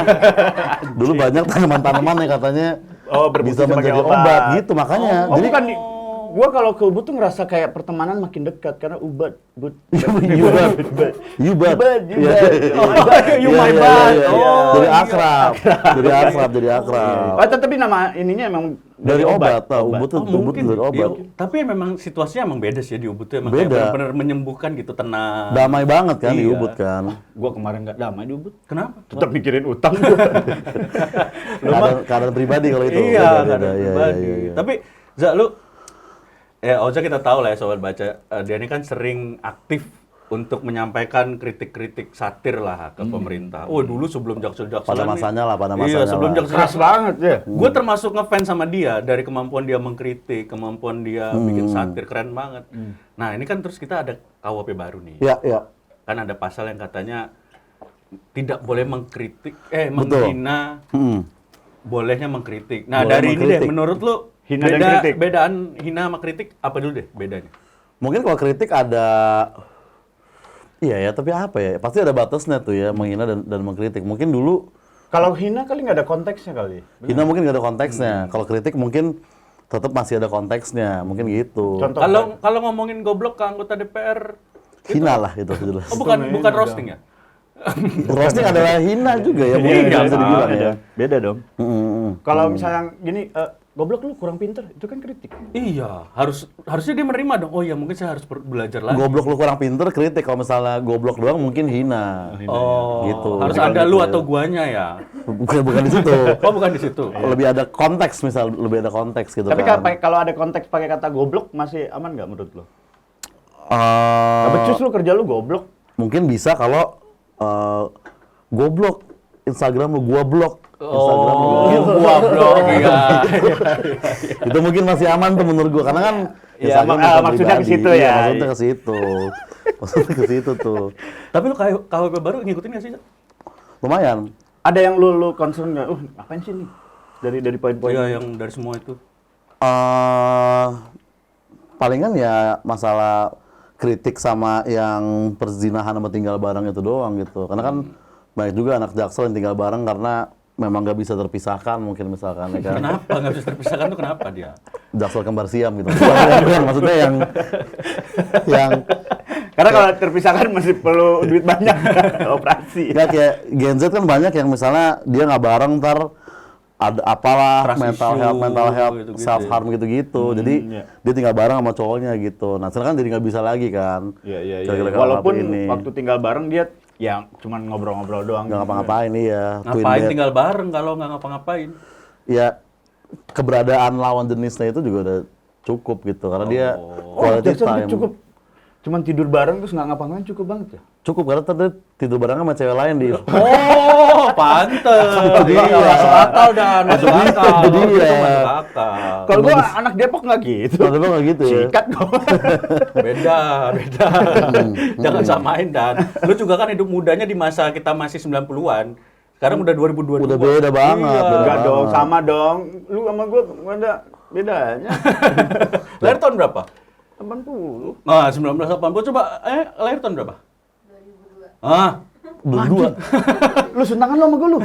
dulu banyak tanaman-tanaman yang katanya Berfungsi bisa sebagai menjadi obat gitu, makanya. Oh, Jadi bukan gua kalau ke Ubud tuh ngerasa kayak pertemanan makin dekat karena Ubud. Yubat. Yubat. Iya. You Iya, my iya, bad. iya, iya. Oh, Jadi akrab. Jadi akrab. Oh, tapi nama ininya emang Dari obat, Ubud tuh Oh, Ubud mungkin. dari obat. Iya, tapi memang situasinya emang beda sih di Ubud tuh, emang Beda. kayak benar-benar menyembuhkan gitu, tenang. Damai banget kan di Iya. Ubud kan. Gua kemarin nggak damai di Ubud. Kenapa? Tetap mikirin utang. Keadaan pribadi kalau itu. Iya, Beda-beda. karena Iya, pribadi. iya, iya. Tapi Zak, lu ya Oza kita tahu lah ya sobat baca, dia ini kan sering aktif untuk menyampaikan kritik-kritik satir lah ke pemerintah. Oh, dulu sebelum Jaksel-Jakselan Pada nih- masanya lah, pada Iya, masanya sebelum lah. Jaksel Keras banget ya. Gue termasuk ngefans sama dia dari kemampuan dia mengkritik, kemampuan dia bikin satir, keren banget. Nah, ini kan terus kita ada KUHP baru nih. Iya, iya. Kan ada pasal yang katanya tidak boleh mengkritik, Betul. menghina, bolehnya mengkritik. Nah, Boleh dari ini deh, mengkritik. menurut lu Hina dan kritik. bedaan hina sama kritik apa dulu deh bedanya? Mungkin kalau kritik ada, iya ya, tapi apa ya? Pasti ada batasnya tuh ya, menghina dan mengkritik. Mungkin dulu Kalau hina kali nggak ada konteksnya kali. hina mungkin nggak ada konteksnya. Kalau kritik mungkin tetap masih ada konteksnya, mungkin gitu. Contoh. Kalau ngomongin goblok ke anggota DPR, Hina lah itu jelas. oh bukan roasting ya? Roasting adalah hina juga ya, mungkin Iya, bisa dibilang ya. Beda dong. Mm-mm. Kalau misalnya gini, goblok lu kurang pinter, itu kan kritik. Iya, harusnya dia menerima dong. Oh iya, mungkin saya harus belajar lagi. Goblok lu kurang pinter, kritik. Kalau misalnya goblok doang mungkin hina. Oh, Gitu. harus Bukan ada gitu lu ya. atau guanya ya. Bukan di situ. Oh, bukan di situ. Lebih ada konteks, misal lebih ada konteks gitu Tapi kan. kalau ada konteks pakai kata goblok masih aman nggak menurut lo? Eh, Becus lu kerja lu goblok. mungkin bisa kalau goblok Instagram lu gua blok. Instagram lu Oh, gua blog ya. itu mungkin masih aman tuh menurut gua karena kan Iya, Instagram mak- bukan maksudnya ke pribadi. situ Iya, ya. maksudnya ke situ. Maksudnya ke situ tuh. Tapi lu KWP baru ngikutin nggak sih? Zak? Lumayan. Ada yang lu concern nggak? Apain sih nih? Dari poin-poin. Iya, yang dari semua itu. Palingan ya masalah kritik sama yang perzinahan sama tinggal bareng itu doang gitu. Karena kan banyak juga anak Jaksel yang tinggal bareng karena memang nggak bisa terpisahkan mungkin misalkan ya kan. Kenapa nggak bisa terpisahkan tuh kenapa dia? Jaksel kembar siam gitu. Maksudnya yang Karena kalau terpisahkan masih perlu duit banyak operasi. nggak kayak Gen Z kan banyak yang misalnya dia nggak bareng ntar ada apalah Trust mental issue, health, gitu-gitu self harm gitu-gitu. Jadi iya. dia tinggal bareng sama cowoknya gitu. Nah, sekarang kan jadi nggak bisa lagi kan. Iya. Gara-gara Walaupun KUHP ini. waktu tinggal bareng dia yang cuman ngobrol-ngobrol doang. nggak ngapa-ngapain iya. Twin Ngapain bed. tinggal bareng kalau nggak ngapa-ngapain? Ya keberadaan lawan jenisnya itu juga udah cukup gitu karena dia Oh, quality Jackson time. cukup. Cuman tidur bareng terus nggak ngapa-ngapain cukup banget ya. Cukup karena tadi tidur bareng sama cewek lain di Oh, pantes. Iya, masuk akal dan masuk akal. Jadi Itu ya. masuk akal. Kalau gua anak Depok nggak gitu. Kalau lu nggak gitu ya. Sikat gua. Beda. Jangan samain dan. Lu juga kan hidup mudanya di masa kita masih 90-an. Sekarang udah 2022. Udah beda banget, Iya. beda Enggak dong, banget. sama dong. Lu sama gua nggak ada bedanya. Lahir tahun berapa? 80. Nah, 1980 coba lahir tahun berapa? 2002. Berdua. Lu suntangan lu sama gua lu.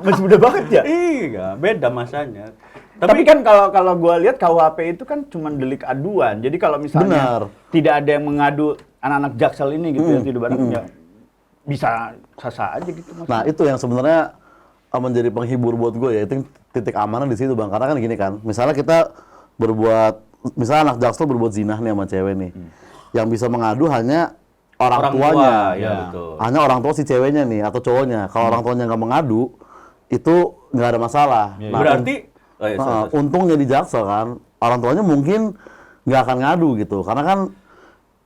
masih muda banget ya. Iya, beda masanya. Tapi kan kalau gua lihat KUHP itu kan cuma delik aduan. Jadi kalau misalnya Benar. tidak ada yang mengadu anak-anak Jaksel ini gitu ya tidur bareng ya bisa sah-sah aja gitu Mas. Nah, itu yang sebenarnya menjadi penghibur buat gue ya, itu titik amanah di situ, Bang. Karena kan gini kan, misalnya kita misalnya anak Jaksel berbuat zina nih sama cewek nih. Yang bisa mengadu hanya orang tuanya. tua, ya betul. Hanya orang tua si ceweknya nih atau cowoknya. Kalau orang tuanya nggak mengadu, itu nggak ada masalah. Nah, Berarti oh, iya, sorry, sorry. untungnya di Jaksel kan, orang tuanya mungkin nggak akan ngadu gitu. Karena kan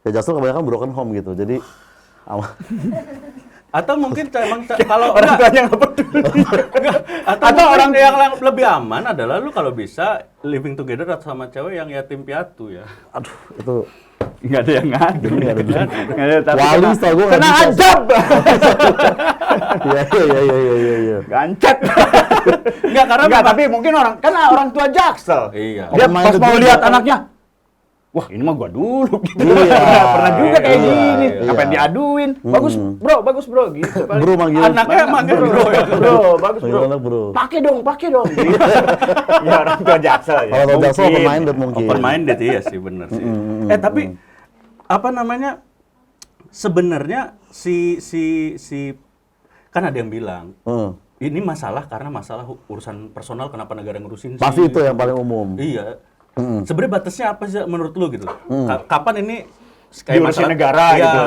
ya Jaksel kebanyakan broken home gitu. Jadi Atau mungkin emang kalau Orang enggak, tuanya nggak peduli. atau orang yang lebih aman adalah lu kalau bisa living together sama cewek yang yatim piatu ya. aduh itu Nggak ada yang ngadu. Nggak ada. Nggak ada, tapi Wali kena- setahu gua nggak kena bisa. ajab. iya. Gancet. Enggak karena Enggak, memang- tapi mungkin orang tua Jaksel. Iya. Dia Open pas minded mau juga. lihat anaknya, wah ini mah gua dulu gitu. Iya. Pernah juga kayak Iya, gini. iya. Ngapain diaduin? Bagus bro gitu. paling. Bro manggil Anaknya manggil bro ya. Bro, bagus manggil bro. anak bro. Pakai dong gitu. Ya orang tua Jaksel ya. Kalau tua Jaksel Mungkin. open minded mungkin. Open minded iya sih bener sih. Tapi apa namanya? Sebenarnya si kan ada yang bilang ini masalah karena masalah urusan personal kenapa negara ngurusin sih? Pasti itu yang paling umum. Iya. Sebenarnya batasnya apa sih menurut lu gitu? Kapan ini Diurusin negara Iya. gitu.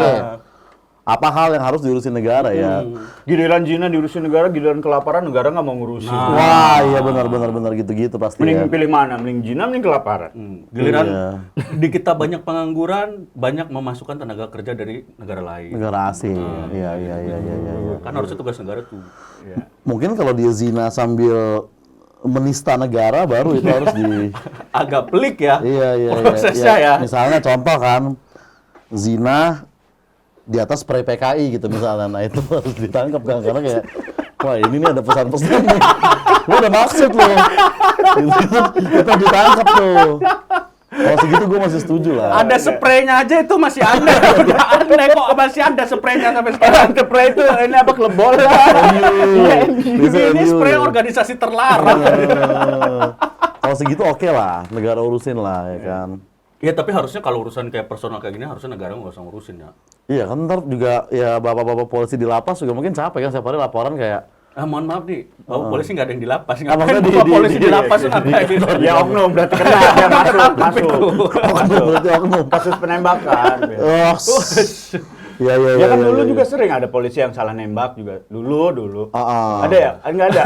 Apa hal yang harus diurusin negara ya? Giliran Cina diurusin negara, giliran kelaparan negara nggak mau ngurusin. Wah, iya benar gitu pasti Mending ya. pilih mana? Mending Cina, mending kelaparan. Giliran Iya. di kita banyak pengangguran, banyak memasukkan tenaga kerja dari negara lain. Negara asing. Iya. Kan harusnya tugas negara tuh. Mungkin kalau dia zina sambil menista negara baru itu harus di Agak pelik ya. iya. Prosesnya ya. Misalnya contoh kan zina di atas spray PKI gitu misalnya. Nah, itu harus ditangkap kan karena kayak wah, ini nih ada pesan-pesan nih. Lu udah maksud loh. Itu ditangkap tuh. Kalau segitu gue masih setuju lah. Ada spraynya aja itu masih aneh. Udah aneh kok masih ada spraynya sampai sekarang. Orang spray itu ini apa klub bola? Iya, Bisa Ini MU. spray organisasi terlarang. Kalau segitu oke lah, negara urusin lah ya kan. Ya tapi harusnya kalau urusan kayak personal kayak gini harusnya negara nggak usah ngurusin ya. Iya kan ntar juga ya bapak-bapak polisi di lapas juga mungkin capek kan setiap hari laporan kayak Mohon maaf nih, Bapak polisi nggak ada yang di lapas. maksudnya Ngapain di- Bapak di- polisi di- di lapas ngapain? Ya oknum berarti kena ya masuk. oknum berarti oknum. Kasus penembakan. Oh, iya. Ya kan dulu juga sering ada polisi yang salah nembak juga. Dulu. Ah. Ada ya? Enggak ada.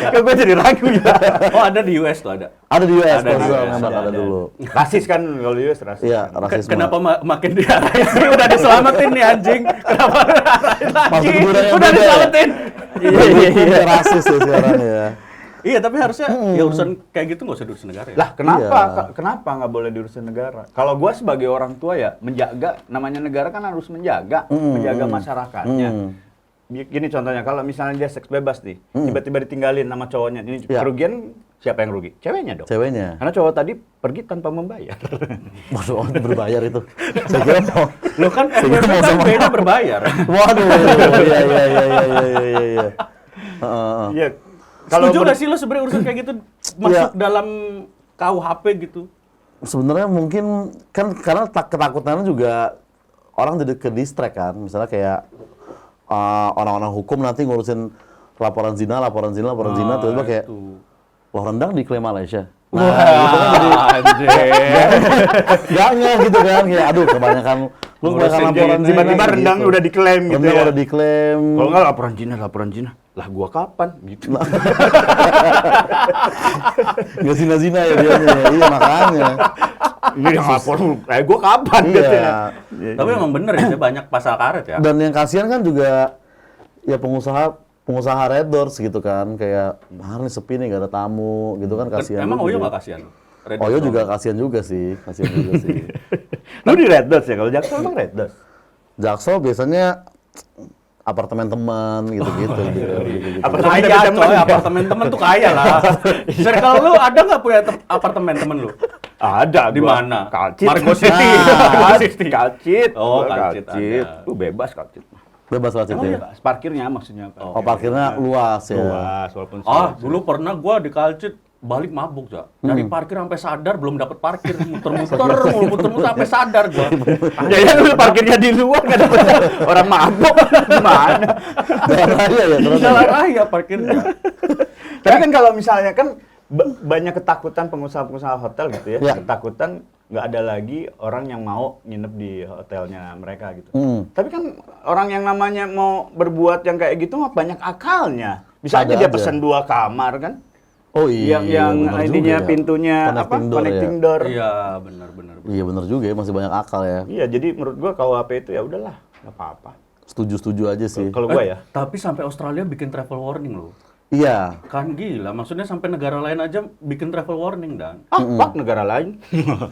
Kok gue jadi ragu ya. Oh ada di US tuh ada. Ada di US, Ada di polisi US, nembak ada dulu. Rasis kan kalau di US rasis. Iya, rasisme. Kenapa makin diarahin sih? Udah diselamatin nih anjing. Kenapa diarahin lagi? Masuk kuburan yang Udah beda ya? diselamatin. Iya, rasis ya sekarang ya. Iya tapi harusnya ya urusan kayak gitu nggak usah diurusin negara ya. Lah kenapa? Iya. Kenapa nggak boleh diurusin negara? Kalau gua sebagai orang tua ya menjaga, namanya negara kan harus menjaga masyarakatnya. Gini contohnya, kalau misalnya dia seks bebas nih, tiba-tiba ditinggalin sama cowoknya, ini Iya. kerugian Siapa yang rugi? Ceweknya dong. Ceweknya. Karena cowok tadi pergi tanpa membayar. Waduh, berbayar itu. Saya kira mau. Lo kan Saya kira mau kan sama. beda berbayar. Waduh, iya. Heeh. Iya. Setuju nggak sih lo sebenarnya urusan kayak gitu masuk dalam KUHP gitu? Sebenarnya mungkin kan karena ketakutannya juga orang jadi ke distract kan. Misalnya kayak orang-orang hukum nanti ngurusin laporan zina, tiba-tiba kayak wah rendang diklaim Malaysia. Nah, gitu kan jadi jangan gitu kan kayak aduh kebanyakan lu kebanyakan laporan zina tiba-tiba rendang udah diklaim gitu rendang ya. udah diklaim. Kalau nggak laporan zina. Lah gua kapan gitu. Nggak zina-zina ya dianya. Iya makanya. Ini yang lapor, gua kapan Iya. katanya. Tapi emang bener ya, banyak pasal karet ya. Dan yang kasihan kan juga ya pengusaha Red Doors gitu kan kayak nih sepi nih gak ada tamu gitu kan kasihan. Emang juga. Oyo nggak kasihan? Red Oyo Doors juga kasihan juga sih. Lu di Red Dots ya? Kalau Jaksel emang Red Dots? Jaksel biasanya apartemen teman gitu-gitu. gitu. Apartemen Kaya temen coy, ya? apartemen temen tuh kaya lah. Circle lu ada nggak punya apartemen temen lu? Ada. Di gua. mana? Kalcit. Margo City. Nah, Margo City. Kalcit. Oh, Gua Kalcit ada. Lu bebas Kalcit. Bebas lah Emang ya. Bebas. Parkirnya maksudnya apa? Oh parkirnya luas ya. Luas, walaupun Dulu pernah gua di Kalcit balik mabuk ya. Dari parkir sampai sadar belum dapat parkir, muter-muter sampai sadar gua. Ya lu parkirnya di luar nggak dapet orang mabuk gimana? Jalan raya ya terus. Jalan raya parkirnya. Tapi kan kalau misalnya kan banyak ketakutan pengusaha-pengusaha hotel gitu ya. Ya. Ketakutan nggak ada lagi orang yang mau nginep di hotelnya mereka gitu. Tapi kan orang yang namanya mau berbuat yang kayak gitu mah banyak akalnya. Bisa aja Ada dia aja. pesen 2 kamar kan. Oh iya. yang bener intinya juga ya. pintunya Connecting door connecting ya. door. Iya, benar. Iya bener juga ya masih banyak akal ya. Iya, jadi menurut gua KUHP itu ya udahlah, nggak apa-apa. Setuju aja sih. Kalau gua ya. Tapi sampai Australia bikin travel warning loh. Iya. Kan gila, maksudnya sampai negara lain aja bikin travel warning dan. Pak negara lain. Nggak,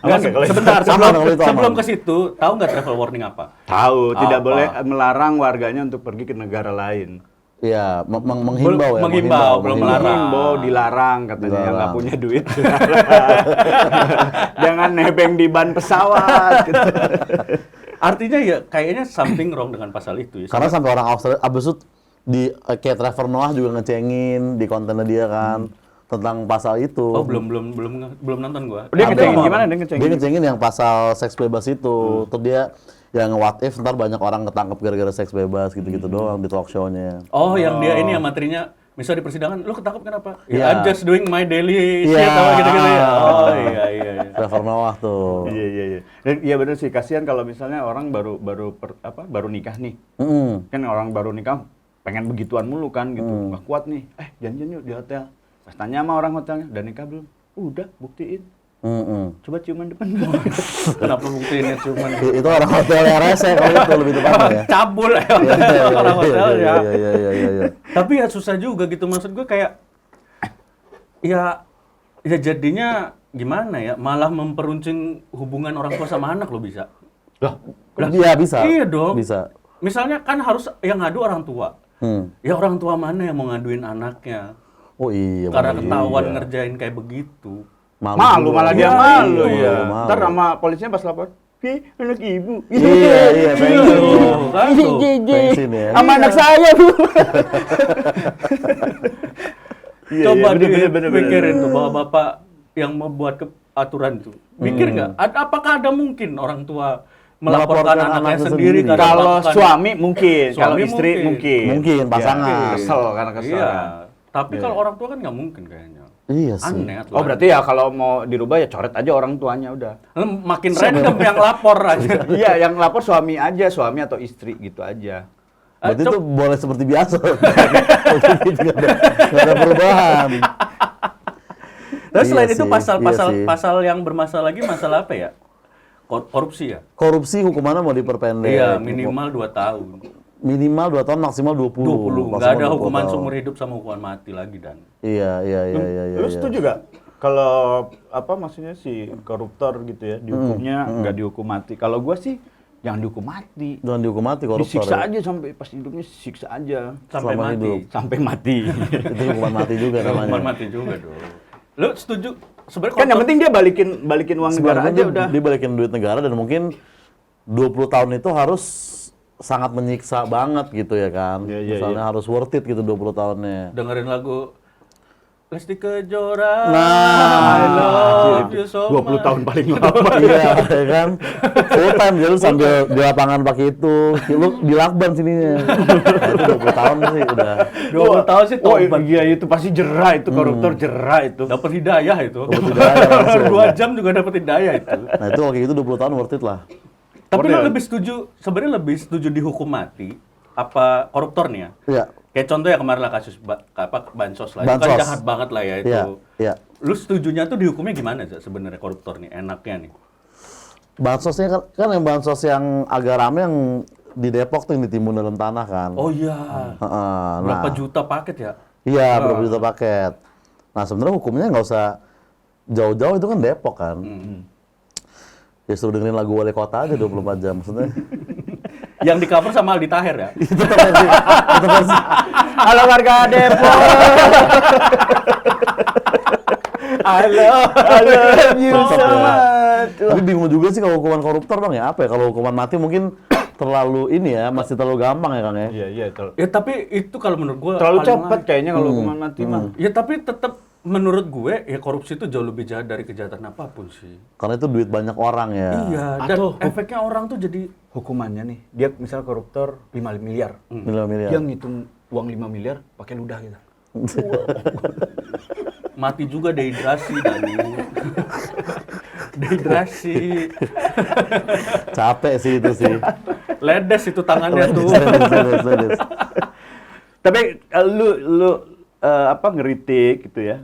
Aman nggak kalau itu? sebentar, Aman, kalau itu sebelum aman. ke situ, tahu nggak travel warning apa? Tahu, tidak Apa? boleh melarang warganya untuk pergi ke negara lain. Iya, menghimbau ya. Menghimbau, belum melarang. Menghimbau, dilarang katanya yang nggak Dilarang. punya duit. Jangan nebeng di ban pesawat. Gitu. Artinya ya kayaknya something wrong dengan pasal itu ya. Karena sampai orang Australia abis itu kayak Trevor Noah juga ngecengin di kontennya dia kan tentang pasal itu. Oh, belum nonton gua. Dia Ada ngecengin orang. gimana? Dia ngecengin? Dia ngecengin yang pasal seks bebas itu. Terus dia yang what if ntar banyak orang ketangkep gara-gara seks bebas gitu-gitu doang di talk show-nya. Oh, yang dia ini yang materinya misalnya di persidangan, lu ketangkep kenapa? Iya. Ya, I'm just doing my daily shit Iya. apa gitu-gitu ya. Oh, iya. Trevor Noah tuh. Iya. Dan iya benar sih, kasihan kalau misalnya orang baru nikah nih. Kan orang baru nikah pengen begituan mulu kan gitu. Nggak kuat nih. Janjian yuk di hotel. Pas tanya sama orang hotelnya, udah nikah belum? Udah, buktiin. Coba ciuman depan. Kenapa buktiinnya cuman Itu orang hotelnya rese kalau itu lebih tepatnya ya. cabul ya orang hotel ya. Iya. Tapi ya susah juga gitu, maksud gue kayak ya jadinya gimana ya, malah memperuncing hubungan orang tua sama anak lo bisa. Iya bisa. Iya dong. Bisa. Misalnya kan harus yang ngadu orang tua. Ya orang tua mana yang mau ngaduin anaknya? Oh iya. Karena bener ketahuan juga. ngerjain kayak begitu. Malu juga. malah dia Iya, malu iya, ya. malu. Ntar sama polisinya pas lapor, anak ibu. Iya, pengen. Kan tuh. Pensin ya. Sama anak saya, Bu. Coba bener. pikirin tuh bahwa bapak yang membuat aturan itu. Mikir nggak? Apakah ada mungkin orang tua melaporkan anaknya anaknya sendiri sendiri. karena Kalau melakukan- suami mungkin, kalau Suami istri mungkin. Mungkin, pasangan. Ya, kesel karena kesel. Iya. Tapi kalau orang tua kan nggak mungkin kayaknya. Iya sih. Aneh. Oh berarti ya kalau mau dirubah ya coret aja orang tuanya udah. Makin random yang lapor aja. Iya, yang lapor suami aja, suami atau istri gitu aja. Berarti itu boleh seperti biasa. Nggak ada perubahan. Terus Iya selain itu sih, pasal-pasal iya sih. pasal yang bermasalah lagi masalah apa ya? Korupsi ya? Korupsi hukumannya mau diperpendek. Iya, minimal 2 tahun. Minimal 2 tahun, maksimal 20. 20. Nggak Maksimal ada 20 hukuman tahun. seumur hidup sama hukuman mati lagi dan. Iya. Lu setuju gak? Kalau maksudnya si koruptor gitu ya, dihukumnya nggak dihukum mati. Kalau gua sih Jangan dihukum mati. Jangan dihukum mati koruptor. Disiksa ya. aja sampai pas hidupnya siksa aja. Sampai Selama mati. hidup. Sampai mati. Itu hukuman mati juga namanya. Hukuman mati juga dong. Lu setuju? Sebenarnya Kan yang koruptor- penting dia balikin uang negara Sebenarnya aja dia, udah. dia balikin duit negara dan mungkin 20 tahun itu harus sangat menyiksa banget gitu ya kan. Iya, iya, Misalnya harus worth it gitu 20 tahunnya. dengerin lagu Lesti Kejora. Nah, I love you so 20 much. tahun paling lama. Iya, ya kan? Full time jadi lu sambil di lapangan pakai itu, lu di lakban sininya. Nah, itu 20 tahun sih udah. 20 tahun sih Oh tobat. iya itu pasti jerah itu koruptor jerah itu. Dapat hidayah itu. Dapat hidayah langsung. 2 jam juga dapat hidayah itu. Nah, itu waktu itu 20 tahun worth it lah. Tapi lo Model. lebih setuju, sebenarnya lebih setuju dihukum mati apa koruptor nih ya? Iya. Kayak contoh ya kemarin lah kasus bansos lah. Itu kan Bansos. jahat banget lah ya itu. Iya, iya. Lu setujunya tuh dihukumnya gimana sih sebenarnya koruptor nih? Enaknya nih. Bansosnya kan yang bansos yang agak rame yang di Depok tuh yang ditimbun dalam tanah kan. Oh iya. Heeh, Berapa nah. juta paket ya? Iya, berapa juta paket. Nah, sebenarnya hukumnya nggak usah jauh-jauh, itu kan Depok kan. Ya suruh dengerin lagu wali kota aja 24 jam maksudnya. Yang di cover sama Aldi Taher ya? Itu versi. Halo warga Depok. I love you so much. Tapi bingung juga sih kalau hukuman koruptor bang ya, apa ya? Kalau hukuman mati mungkin terlalu ini ya, masih terlalu gampang ya Kang ya. Iya Ya tapi itu kalau menurut gua Terlalu paling cepat lain. kayaknya kalau hukuman mati mah. Ya tapi tetap menurut gue ya korupsi itu jauh lebih jahat dari kejahatan apapun sih. Karena itu duit banyak orang ya. Iya, dan Atau- efeknya orang tuh jadi Hukumannya nih, dia misal koruptor 5 miliar. Miliar-miliar. Dia ngitung uang 5 miliar pakai ludah gitu. mati juga dehidrasi Dani. Dehidrasi. Capek sih itu sih. Ledes itu tangannya tuh. Ledes. Tapi lu apa ngeritik gitu ya,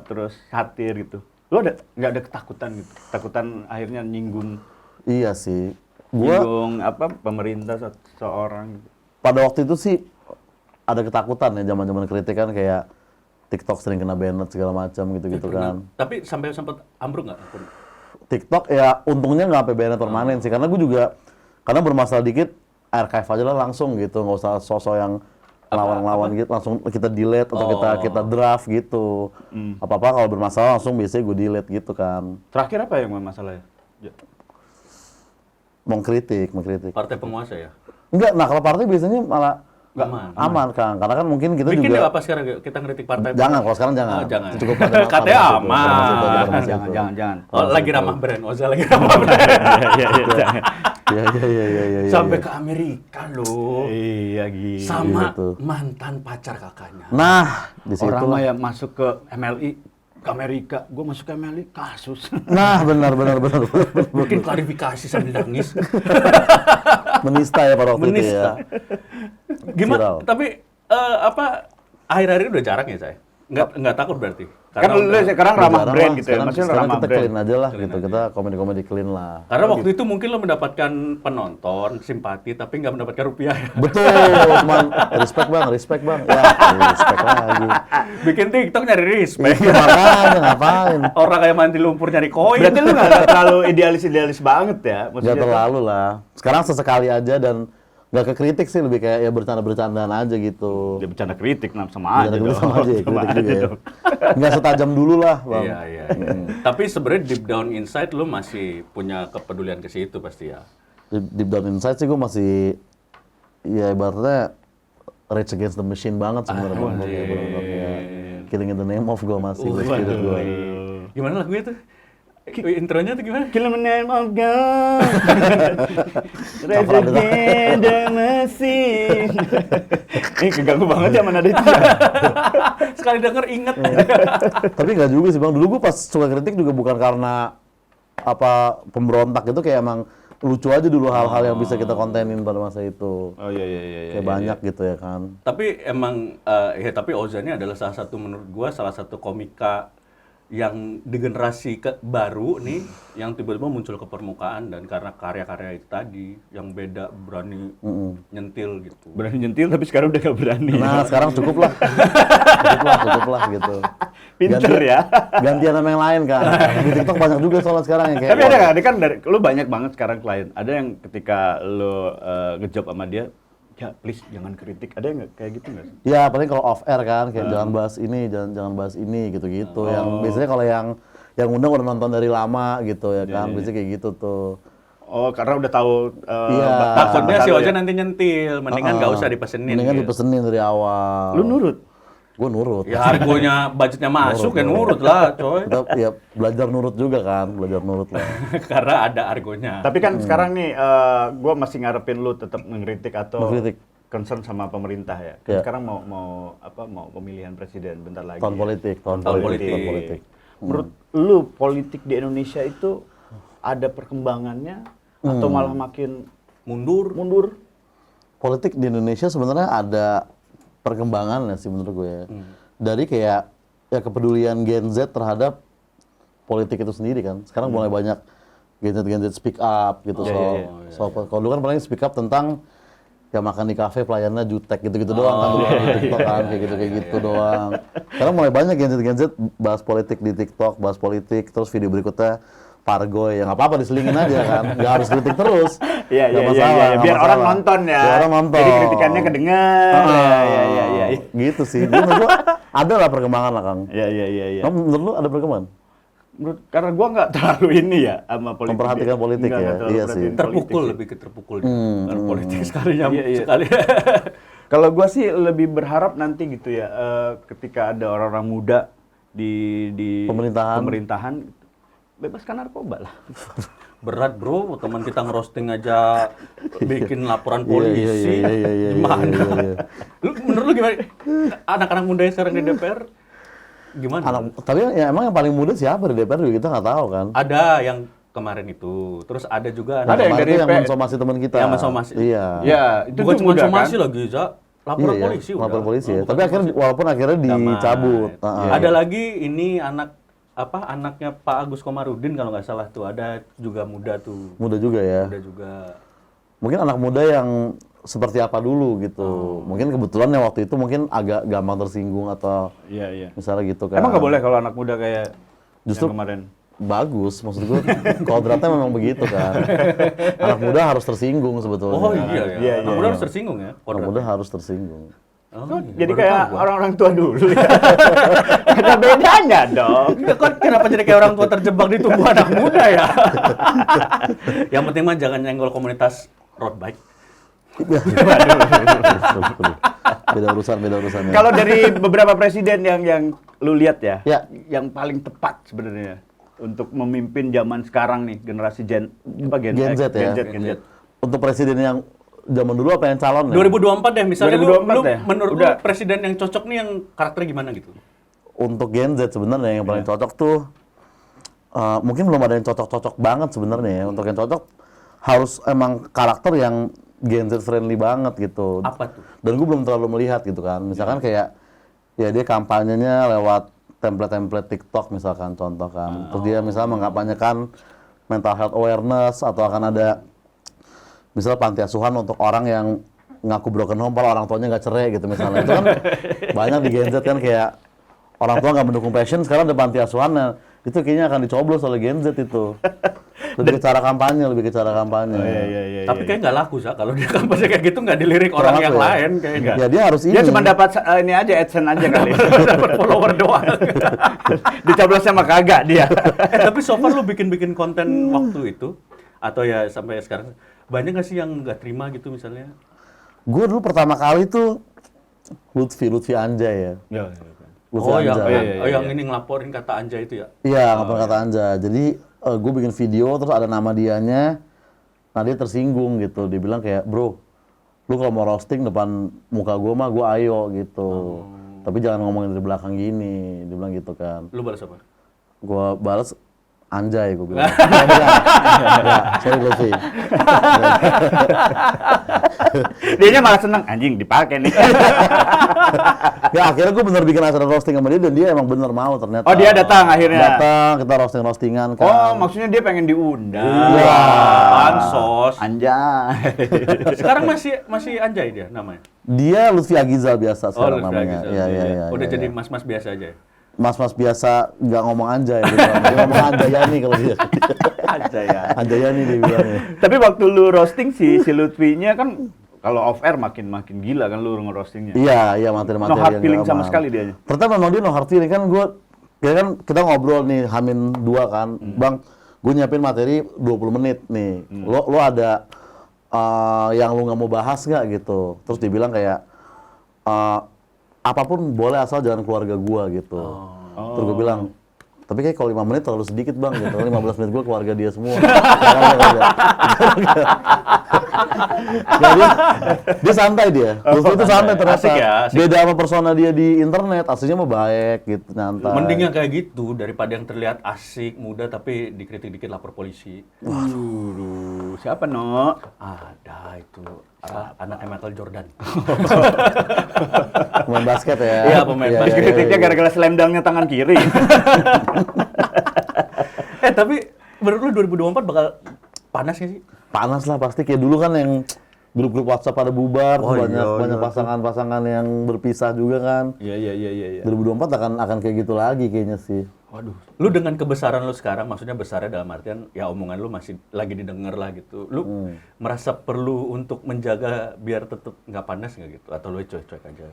terus satir gitu. Lu nggak ada ketakutan gitu? Ketakutan akhirnya nyinggung Iya sih. Gua apa pemerintah seorang gitu. pada waktu itu sih ada ketakutan ya zaman-zaman kritik kan kayak TikTok sering kena banned segala macam gitu-gitu kan. Tapi sampai sempat ambruk nggak? TikTok ya untungnya nggak sampai banned permanen sih karena gue juga karena bermasalah dikit archive aja lah langsung gitu, nggak usah sosok yang lawan-lawan gitu, langsung kita delete atau kita draft gitu. Apa-apa kalau bermasalah langsung biasanya gue delete gitu kan. Terakhir apa yang masalah ya? Mengkritik. Partai penguasa ya? Enggak, nah kalau partai biasanya malah Aman. Kang, karena kan mungkin kita Bikin juga apa sekarang kita ngeritik partai? jangan, kalau sekarang jangan. Oh, jangan. Cukup partai Katanya partai aman. itu, partai itu. Jangan. Oh, lagi ramah brand, Oza lagi ramah brand. Iya. Sampai ke Amerika loh. Iya gitu. Sama gitu. mantan pacar kakaknya. Nah, di situ Orang mah lah. ya masuk ke MLI ke Amerika, gue masuk ke MLI kasus. Nah, benar. Bikin klarifikasi sambil nangis. Menista ya pada waktu itu ya. Gimana? Viral. Tapi akhir-akhir ini udah jarang ya saya. Nggak takut berarti. Kan lu sekarang ramah Jarang brand lah. gitu ya, maksudnya sekarang ramah kita brand. clean aja lah gitu. Kita komedi-komedi clean lah. Karena waktu itu mungkin lo mendapatkan penonton, simpati, tapi nggak mendapatkan rupiah. Betul, cuman respect bang. Ya, respect lagi. Bikin TikTok nyari respect. Iya, makanya ngapain? Orang kayak mandi lumpur nyari koin. Berarti lu nggak terlalu idealis banget ya? Gak terlalu lah. Sekarang sesekali aja dan nggak ke kritik sih, lebih kayak ya bercanda-bercandaan aja gitu. Dia bercanda kritik sama aja Bercanda kritik dong. sama aja, Sama kritik aja juga ya. dong. Nggak setajam dulu lah bang. Iya. Tapi sebenarnya deep down inside lo masih punya kepedulian ke situ pasti ya. Deep down inside sih gue masih, ya ibaratnya Rage Against the Machine banget sebenarnya bang. Ya, bener-bener, ya. Killing in the name of gue masih, spirit gue. Gimana lagunya tuh? Intronya tuh gimana? Kill the name of God. Rage against the machine. Ini keganggu banget ya mana ada itu. Sekali denger inget. Tapi nggak juga sih bang, dulu gue pas suka kritik juga bukan karena apa pemberontak itu, kayak emang lucu aja dulu hal-hal yang bisa kita kontenin pada masa itu. Oh iya. Kayak banyak gitu ya kan. Tapi emang, tapi Oza ini adalah salah satu menurut gua salah satu komika yang di generasi baru nih yang tiba-tiba muncul ke permukaan dan karena karya-karya itu tadi yang beda berani nyentil gitu. Berani nyentil tapi sekarang udah gak berani. Nah, sekarang cukup lah gitu. Pinter ya. Gantian sama yang lain kan. Di TikTok banyak juga soalnya sekarang yang kayak. Tapi ada nggak? Ada kan dari lu banyak banget sekarang klien. Ada yang ketika lu ngejob sama dia, ya please jangan kritik. Ada yang nggak kayak gitu nggak sih? Ya, paling kalau off air kan kayak jangan bahas ini, jangan bahas ini gitu-gitu. Yang biasanya kalau yang undang udah nonton dari lama gitu ya kan. Biasanya kayak gitu tuh. Oh, karena udah tahu. Iya. Takutnya si ya? Oja nanti nyentil, mendingan nggak usah dipesenin. Mendingan gitu. dipesenin dari awal. Lu nurut. Gue nurut. Ya harganya budgetnya masuk ya nurut lah coy. Kita ya belajar nurut juga kan, belajar nurut lah. Karena ada argonya. Tapi kan sekarang nih, gue masih ngarepin lu tetap mengkritik atau Mengkritik. concern sama pemerintah ya. Kan Ya. sekarang mau pemilihan presiden bentar lagi. Tahun ya. politik, tahun Tahun politik, politik. tahun politik. Menurut lu politik di Indonesia itu ada perkembangannya atau malah makin mundur? Politik di Indonesia sebenarnya ada perkembangan sih menurut gue ya. Dari kayak ya kepedulian Gen Z terhadap politik itu sendiri kan. Sekarang mulai banyak Gen Z speak up gitu soal kalau dulu kan paling speak up tentang ya makan di kafe pelayannya jutek gitu-gitu doang kan dulu di TikTok kan kayak gitu doang. Sekarang mulai banyak Gen Z bahas politik di TikTok, bahas politik terus video berikutnya Pargoy, ya nggak apa-apa diselingin aja kan, nggak harus kritik terus. Iya, Nggak iya, masalah, iya. nggak Biar masalah. orang nonton ya. Biar orang nonton. Jadi kritikannya kedengar. Iya. Gitu sih. Jadi menurut gua ada lah perkembangan lah Kang. Iya. Kamu menurut lu ada perkembangan? Karena gua nggak terlalu ini ya sama politik. Memperhatikan politik Nggak ya? terlalu Iya perhatiin sih. Terpukul politik lebih ke terpukul politik sekalinya Iya. sekali. Kalau gua sih lebih berharap nanti gitu ya, ketika ada orang-orang muda di pemerintahan bebaskan narkoba lah. Berat bro, teman kita ngerosting aja bikin laporan polisi. Iya. Gimana? Menurut lu gimana? Anak-anak muda yang sekarang di DPR gimana? Tapi ya emang yang paling muda siapa di DPR juga kita nggak tahu kan. Ada yang kemarin itu, terus ada juga Ada yang Kemarin dari itu yang DPR. mensomasi teman kita. Yang mensomasi. Iya. Ya, itu bukan tuh cuma muda somasi kan? lagi, Za. Laporan Iya, polisi udah. lapor polisi ya. Oh, Tapi bukan akhirnya walaupun akhirnya dicabut. damai. Ada lagi ini anaknya Pak Agus Komarudin kalau nggak salah tuh, ada juga muda tuh. Muda juga ya. Muda juga. Mungkin anak muda yang seperti apa dulu gitu. Mungkin kebetulan ya waktu itu mungkin agak gampang tersinggung atau Iya. misalnya gitu kan. Emang nggak boleh kalau anak muda kayak Justru- yang kemarin? Bagus, maksud gue kodratnya memang begitu kan. Anak muda harus tersinggung sebetulnya. Oh iya ya. Anak muda iya. harus tersinggung ya. Anak kodratnya. muda harus tersinggung. Oh, Kok iya, jadi baru kayak tahu gua. orang-orang tua dulu ya. Ada bedanya dong. Kok kenapa jadi kayak orang tua terjebak di tubuh anak muda ya? Yang penting mah jangan nyenggol komunitas road bike. Beda urusan ya. Kalau dari beberapa presiden yang lu lihat ya, Ya. yang paling tepat sebenarnya untuk memimpin zaman sekarang nih, generasi Gen Gen Z ya. Gen Z. Untuk presiden yang zaman dulu apa yang calon ya? 2024 deh misalnya 2024 lu deh. menurut lu Udah. presiden yang cocok nih yang karakternya gimana gitu? Untuk Gen Z sebenarnya yang paling cocok tuh mungkin belum ada yang cocok-cocok banget sebenarnya ya. Untuk yang cocok harus emang karakter yang Gen Z friendly banget gitu. Apa tuh? Dan gue belum terlalu melihat gitu kan. Misalkan kayak ya dia kampanyenya lewat template-template TikTok misalkan contoh kan. Terus dia misalnya mengkampanyekan mental health awareness atau akan ada misal panti asuhan untuk orang yang ngaku broken home kalau orang tuanya nggak cerai gitu misalnya. Itu kan banyak di Gen Z kan kayak orang tua nggak mendukung passion, sekarang ada panti asuhannya. Itu kayaknya akan dicoblos oleh Gen Z itu. Lebih ke cara kampanye. Iya. Tapi kayak nggak laku Sa, kalau dia kampanye kayak gitu nggak dilirik orang Laku yang ya? lain kayaknya. Ya dia harus ini. Dia cuma dapat ini aja AdSense aja kali. Dapat follower doang. Dicoblosnya mah kagak dia. Tapi so far lu bikin konten waktu itu atau ya sampai sekarang banyak nggak sih yang nggak terima gitu misalnya? Gue dulu pertama kali tuh Lutfi Anjay ya. Lutfi Anjay. Yang ini ngelaporin kata Anja itu ya? Iya, ngapa kata Anja. Jadi gue bikin video terus ada nama dianya. Nah dia tersinggung gitu. Dia bilang kayak, bro, lu kalau mau roasting depan muka gue mah gue ayo gitu. Tapi jangan ngomongin dari belakang gini. Dia bilang gitu kan. Lu balas apa? Gue balas Anjay, gue bilang. Enggak, sorry Lutfi. Dianya malah seneng, anjing dipakai nih. Ya akhirnya gue bener bikin acara roasting sama dia dan dia emang bener mau ternyata. Oh, dia datang akhirnya. Datang, kita roastingan kan. Oh, maksudnya dia pengen diundang. Iya. Pansos. Anjay. Sekarang masih Anjay dia namanya. Dia Lutfi Agizal biasa sekarang Lutfi namanya. Agizal. Iya. Udah iya, jadi iya. mas-mas biasa aja ya? Mas-mas biasa nggak ngomong anjay gitu. Dia ngomong anjayani kalau dia. Anjay ya. Anjayani dia bilangnya. Tapi waktu lu roasting si Lutfi-nya kan kalau off air makin gila kan lu nge-roastingnya. Iya, materi-materi No hard yang feeling nggak sama aman. sekali dia. Ternyata memang dia no hard feeling kan kita ngobrol nih H-2 kan. Bang, gue nyiapin materi 20 menit nih. Lo ada yang lu nggak mau bahas nggak gitu. Terus dia bilang kayak apapun boleh asal jangan keluarga gua gitu. Terus gue bilang, tapi kayak kalau 5 menit terlalu sedikit bang gitu. 15 menit gua keluarga dia semua. Jadi dia santai dia. Lutfi itu santai ternyata. Asik ya, asik. Beda sama persona dia di internet, aslinya mah baik gitu, nyantai. Mending yang kayak gitu daripada yang terlihat asik, muda tapi dikritik dikit lapor polisi. Waduh, siapa no? Ada itu anaknya Michael Jordan. Pemain basket ya. Iya, pemain basket. Kritiknya gara-gara slamdangnya tangan kiri. Tapi menurut lu 2024 bakal panas nggak sih? Panas lah pasti kayak dulu kan yang grup-grup WhatsApp pada bubar, Oh, banyak iya. pasangan-pasangan yang berpisah juga kan. Iya. 2024 akan kayak gitu lagi kayaknya sih. Waduh. Lu dengan kebesaran lu sekarang, maksudnya besarnya dalam artian ya omongan lu masih lagi didengar lah gitu. Lu merasa perlu untuk menjaga biar tetap nggak panas nggak gitu? Atau lu cuek-cuek aja?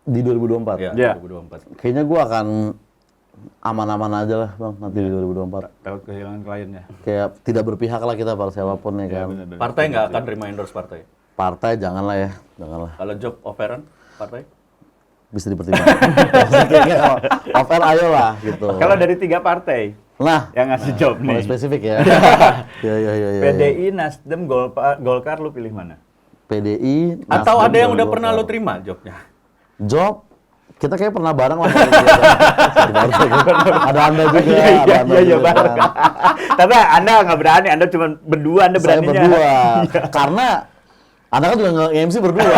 Di 2024. Ya, Iya. 2024. Kayaknya gua akan aman-aman aja lah bang nanti di 2024. Takut kehilangan kliennya. Kayak tidak berpihak lah kita pada siapapun ya kan. Partai nggak akan terima endorse partai? Partai janganlah ya, janganlah. Kalau job offeran partai? Bisa dipertimbangkan. Kayaknya kalau off-air ayo lah gitu. Kalau dari 3 partai Nah, yang ngasih job mulai nih. spesifik ya. Iya. PDI, Nasdem, Golkar lu pilih mana? PDI. Atau Nasdem, ada yang udah Golkar. pernah lu terima jobnya? Job, kita kayak pernah bareng lah. Ada Anda juga. ada Anda Iya, juga, bareng. kan. Tapi Anda nggak berani, Anda cuma berdua, Anda Saya beraninya. berdua. Karena Anda kan juga nge-MC berdua.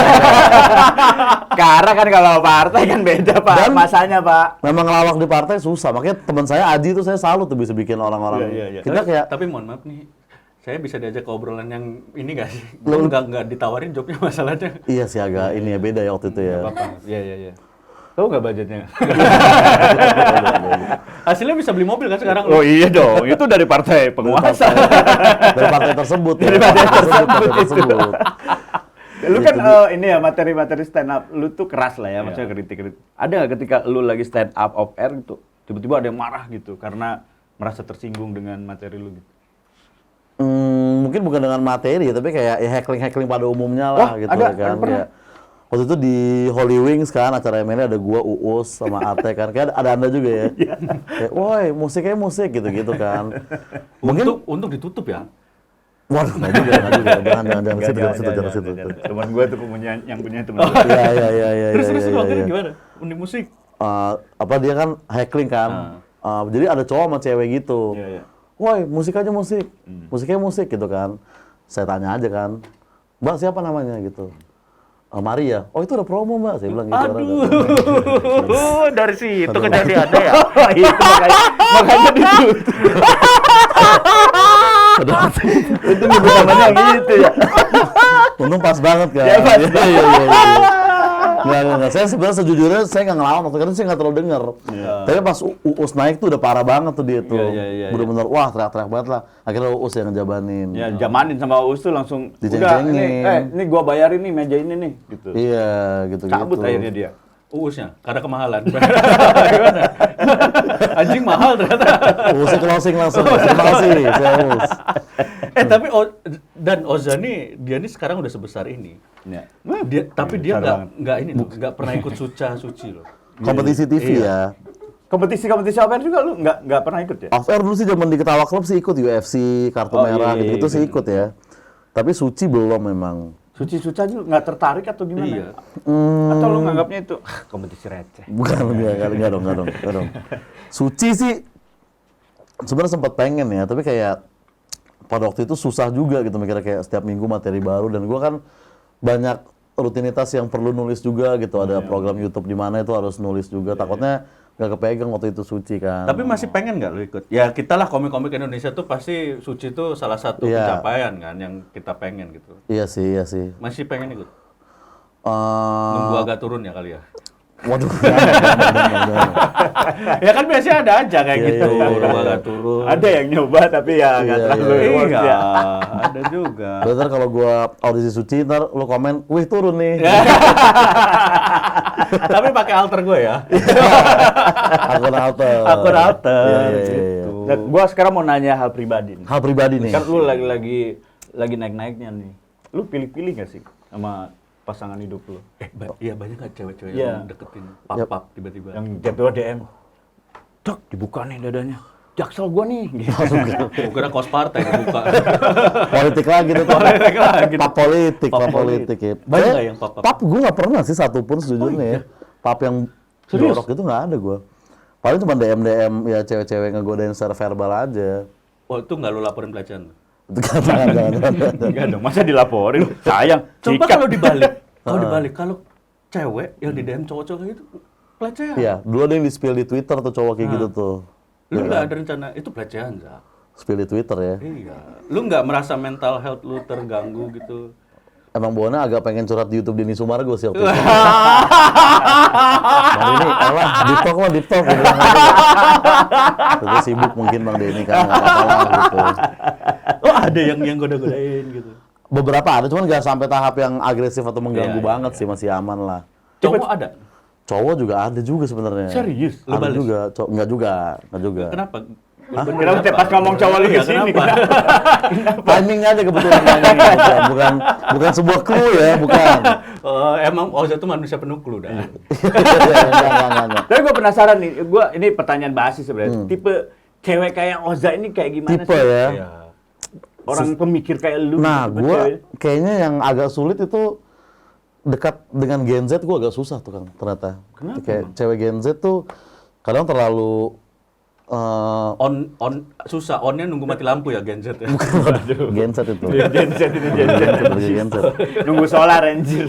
Karena kan kalau partai kan beda Pak, Dan- masanya Pak. Memang ngelawak di partai susah. Makanya teman saya Aji itu saya salut tuh bisa bikin orang-orang. Iya. Kita kayak Tapi mohon maaf nih, saya bisa diajak ke obrolan yang ini nggak sih? Lu nggak ditawarin jobnya masalahnya. iya sih agak ini ya beda ya waktu itu ya. Iya. Tahu nggak budgetnya? Hasilnya bisa beli mobil kan sekarang? Oh iya dong, itu dari partai penguasa. Dari partai tersebut. Dari ya. partai Partai tersebut. Lu kan ini ya materi-materi stand up, lu tuh keras lah ya, maksudnya kritik-kritik. Ada nggak ketika lu lagi stand up off air gitu, tiba-tiba ada yang marah gitu karena merasa tersinggung dengan materi lu gitu? Mungkin bukan dengan materi ya, tapi kayak ya heckling pada umumnya lah Wah, gitu ada kan. pernah? Kayak, waktu itu di Holy Wings kan acara MNE ada gua Uus sama Ate kan. Kayak ada Anda juga ya. Kayak, woi, musiknya musik gitu-gitu kan. Mungkin Untuk ditutup ya. waduh, nggak juga. Jangan ke situ, jangan ke situ. Teman gue tuh yang punya teman gue. Iya. Terus akhirnya gimana? Unik musik. Apa dia kan heckling kan. Jadi ada cowok sama cewek gitu. Iya. Woi, musik aja musik. Musiknya musik gitu kan. Saya tanya aja kan. Mbak siapa namanya gitu. Maria. Oh itu udah promo mbak. Saya bilang gitu. Aduh, dari situ kejadiannya ya. Itu makanya ditutup. Itu nyebut namanya gitu ya. Untung pas banget kan. Ya, pas Iya. Nggak. Saya sebenarnya sejujurnya saya nggak ngelawan waktu itu saya nggak terlalu denger. Tapi pas Uus naik tuh udah parah banget tuh dia tuh. Iya. Bener-bener wah teriak-teriak banget lah. Akhirnya Uus yang ngejabanin. Ya jamanin sama Uus tuh langsung udah Diceng-cengin. ini gua bayarin nih meja ini nih gitu. Iya gitu-gitu. Cabut akhirnya dia. Uusnya karena kemahalan. Gimana? Anjing mahal ternyata. Uusnya closing langsung. Terima kasih, saya Uus. Tapi dan Ozani dia nih sekarang udah sebesar ini. Ya. Tapi dia Besar nggak pernah ikut suci loh. Kompetisi TV ya. Kompetisi apa juga lu nggak pernah ikut ya? Off air dulu sih zaman di Ketawa Club sih ikut UFC, kartu Oh, merah iya, gitu-gitu iya, sih ikut ya. Tapi Suci belum memang. Suci aja lu nggak tertarik atau gimana? Iya. Atau lu nganggapnya itu kompetisi receh? Bukan, enggak dong. Suci sih sebenarnya sempat pengen ya, tapi kayak pada waktu itu susah juga gitu mikirnya kayak setiap minggu materi baru dan gua kan banyak rutinitas yang perlu nulis juga gitu. Ada program YouTube di mana itu harus nulis juga. Takutnya nggak kepegang waktu itu Suci kan. Tapi masih pengen nggak lu ikut? Ya kita lah komik-komik Indonesia tuh pasti Suci tuh salah satu Iya. pencapaian kan yang kita pengen gitu. Iya sih. Masih pengen ikut? Nunggu agak turun ya kali ya? Waduh, jangan. Ya kan biasanya ada aja kayak Iya, gitu, iya, iya, nunggu iya. agak turun. Ada yang nyoba tapi ya nggak Iya, terlalu iya. works Iya, ya. ada juga. Ntar kalau gua audisi Suci, ntar lu komen, wih turun nih. Tapi pakai alter gue ya. Akun alter. Akun alter, Iya, iya, iya. gitu. Nah, gua sekarang mau nanya hal pribadi nih. Hal pribadi nih. Kan lu lagi naik-naiknya nih. Lu pilih-pilih nggak sih sama pasangan hidup lu? Iya banyak nggak cewek-cewek Iya. yang deketin pap-pap tiba-tiba. Yang tiba-tiba DM, "Cok, dibuka nih dadanya. Jaksel gua nih." Gitu. Gue kira kos partai dibuka. Politik lagi tuh. Politik lagi. Pap politik, Pap pap politik ya. Banyak Saya- nggak yang pap-pap? Pap gue nggak pernah sih satupun sejujurnya ya. Pap yang Serius? jorok itu nggak ada gue. Paling cuma DM ya cewek-cewek ngegodain secara verbal aja. Oh itu nggak lu laporin pelecehan? Jangan. Enggak dong, masa dilaporin? Sayang. Coba sikat. kalau dibalik, kalau cewek yang di DM cowok-cowok kayak gitu pelecehan. Iya, dulu ada yang di-spill di Twitter tuh cowok kayak gitu tuh. Lu nggak ada rencana itu pelecehan, Zak? Spill di Twitter ya. Iya. Lu nggak merasa mental health lu terganggu gitu? Emang Bona agak pengen curhat di YouTube Denny Sumargo sih waktu itu. Bang Denny, alah, deep talk. Dia bilang gitu. Terus sibuk mungkin Bang Denny kan, nggak apa-apa lah gitu. Oh ada yang goda-godain gitu. Beberapa ada, cuman nggak sampai tahap yang agresif atau mengganggu Iya, banget sih, masih aman lah. Cowok ada? Cowok juga ada juga sebenarnya. Serius? Lu Ada bales? juga, nggak juga. Kenapa? Kenapa tiap pas ngomong cowok lu Iya, kesini? kenapa? Timingnya aja kebetulan timingnya, bukan sebuah clue ya, bukan. Oh, emang Oza tuh manusia penuh clue dah. Enggak. Tapi gue penasaran nih, ini pertanyaan basi sebenarnya. Tipe cewek kayak Oza ini kayak gimana Tipe sih? ya. Iya. Orang pemikir kayak lu. Nah, tipe gue cewek. kayaknya yang agak sulit itu dekat dengan Gen Z gue agak susah tuh kan ternyata. Kenapa, Kayak Bang? cewek Gen Z tuh kadang terlalu On susah, onnya nunggu mati lampu ya Gen Z ya. Gen Z itu. Gen Z ini Gen Z. Gen Z. Nunggu solar anjir.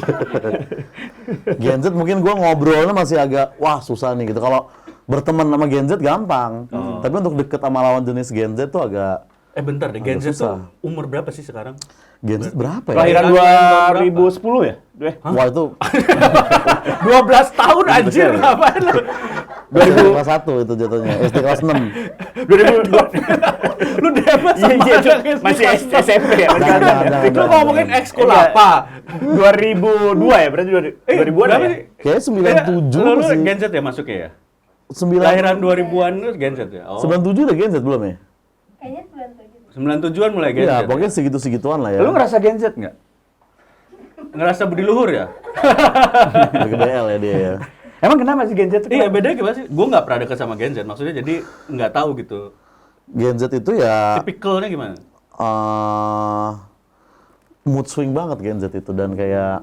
Gen Z mungkin gue ngobrolnya masih agak wah susah nih gitu. Kalau berteman sama Gen Z gampang. Tapi untuk deket sama lawan jenis Gen Z tuh agak Bentar deh, Gen Agak Z tuh susah. umur berapa sih sekarang? Gen Z berapa ya? Kelahiran Kelahiran 2010 ya? Wah itu 12 tahun anjir, ngapain lu? 2000 kelas 1 itu jatuhnya. SD kelas 6. 2002. Lu debat Iya, sama iya, anak masih SD. SMP ya? Jangan. Lu ngomongin ekskul Iya. apa? 2002 ya? Berarti 2000-an berapa ya? sih? Kayaknya 97 Lu sih. Gen Z ya masuknya ya? 9 Kelahiran 2000-an lu Gen Z ya? Oh. 97 udah Gen Z belum ya? Kayaknya 97. 97-an mulai Gen Z. Iya, ya? pokoknya segitu-segituan lah ya. Lu ngerasa Gen Z nggak? Ngerasa budi luhur ya? Bagi BL ya dia ya. Emang kenapa sih Gen Z? Iya, bedanya gimana sih? Gue nggak pernah deket sama Gen Z, maksudnya jadi nggak tahu gitu. Gen Z itu ya Tipikalnya gimana? mood swing banget Gen Z itu dan kayak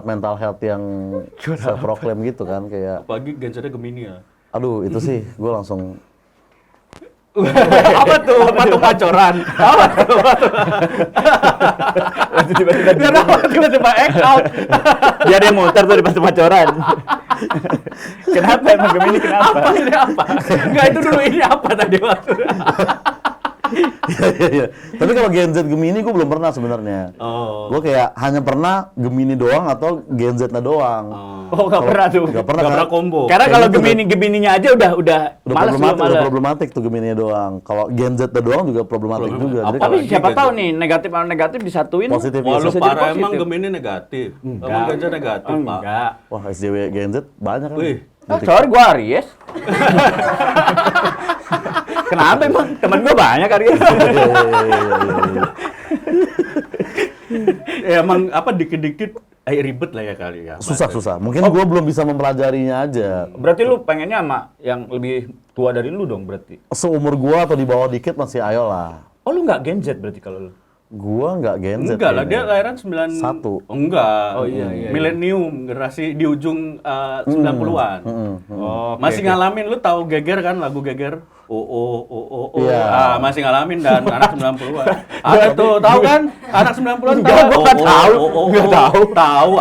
mental health yang self proclaim gitu kan kayak Apalagi Gen Z-nya Gemini ya. aduh itu sih gue langsung Apa tuh? Patung pacoran. Apa tuh? Tiba-tiba Biar apa? Tiba-tiba act out. Dia ada yang muter tuh di pas pacoran. Kenapa emang Gemini kenapa? Apa ini apa? Enggak itu dulu ini apa tadi waktu? Iya. Tapi kalau Gen Z Gemini gue belum pernah sebenarnya. Oh. Gue kayak hanya pernah Gemini doang atau Gen Z doang. Oh, nggak pernah tuh. Nggak pernah, Nggak kan? pernah combo. Karena Kayak kalau gitu, Gemininya aja udah Udah malas lu problematik, malah. udah problematik tuh Gemini doang. Kalau Gen Z doang juga problematik juga. Jadi Apa Tapi Apalagi siapa Gen Z. tahu nih negatif sama negatif disatuin. Positif. Wah, lu Bisa jadi parah positif. emang Gemini negatif. Emang Gen Z negatif, Pak. Enggak. wah SJW Gen Z banyak kan. Wih. Sorry gua Aries. Kenapa emang? Temen gua banyak Aries. Ya emang apa dikit-dikit ribet lah ya kali ya. Susah. Mungkin gue belum bisa mempelajarinya aja. Berarti lu pengennya sama yang lebih tua dari lu dong berarti? Seumur gua atau di bawah dikit masih ayo lah. Oh lu nggak Gen Z berarti kalau lu? Gua nggak Gen Z. Enggak lah, dia kayaknya. lahiran 91. Enggak. Oh, iya. Milenium, generasi di ujung 90-an. Oh, Masih ngalamin, lu tahu Geger kan, lagu Geger? Oh. Iya. Ah, masih ngalamin dan anak 90-an. Ada tuh, tahu kan? Anak 90-an tahu. Enggak, gua nggak tahu. Nggak tahu. Tahu.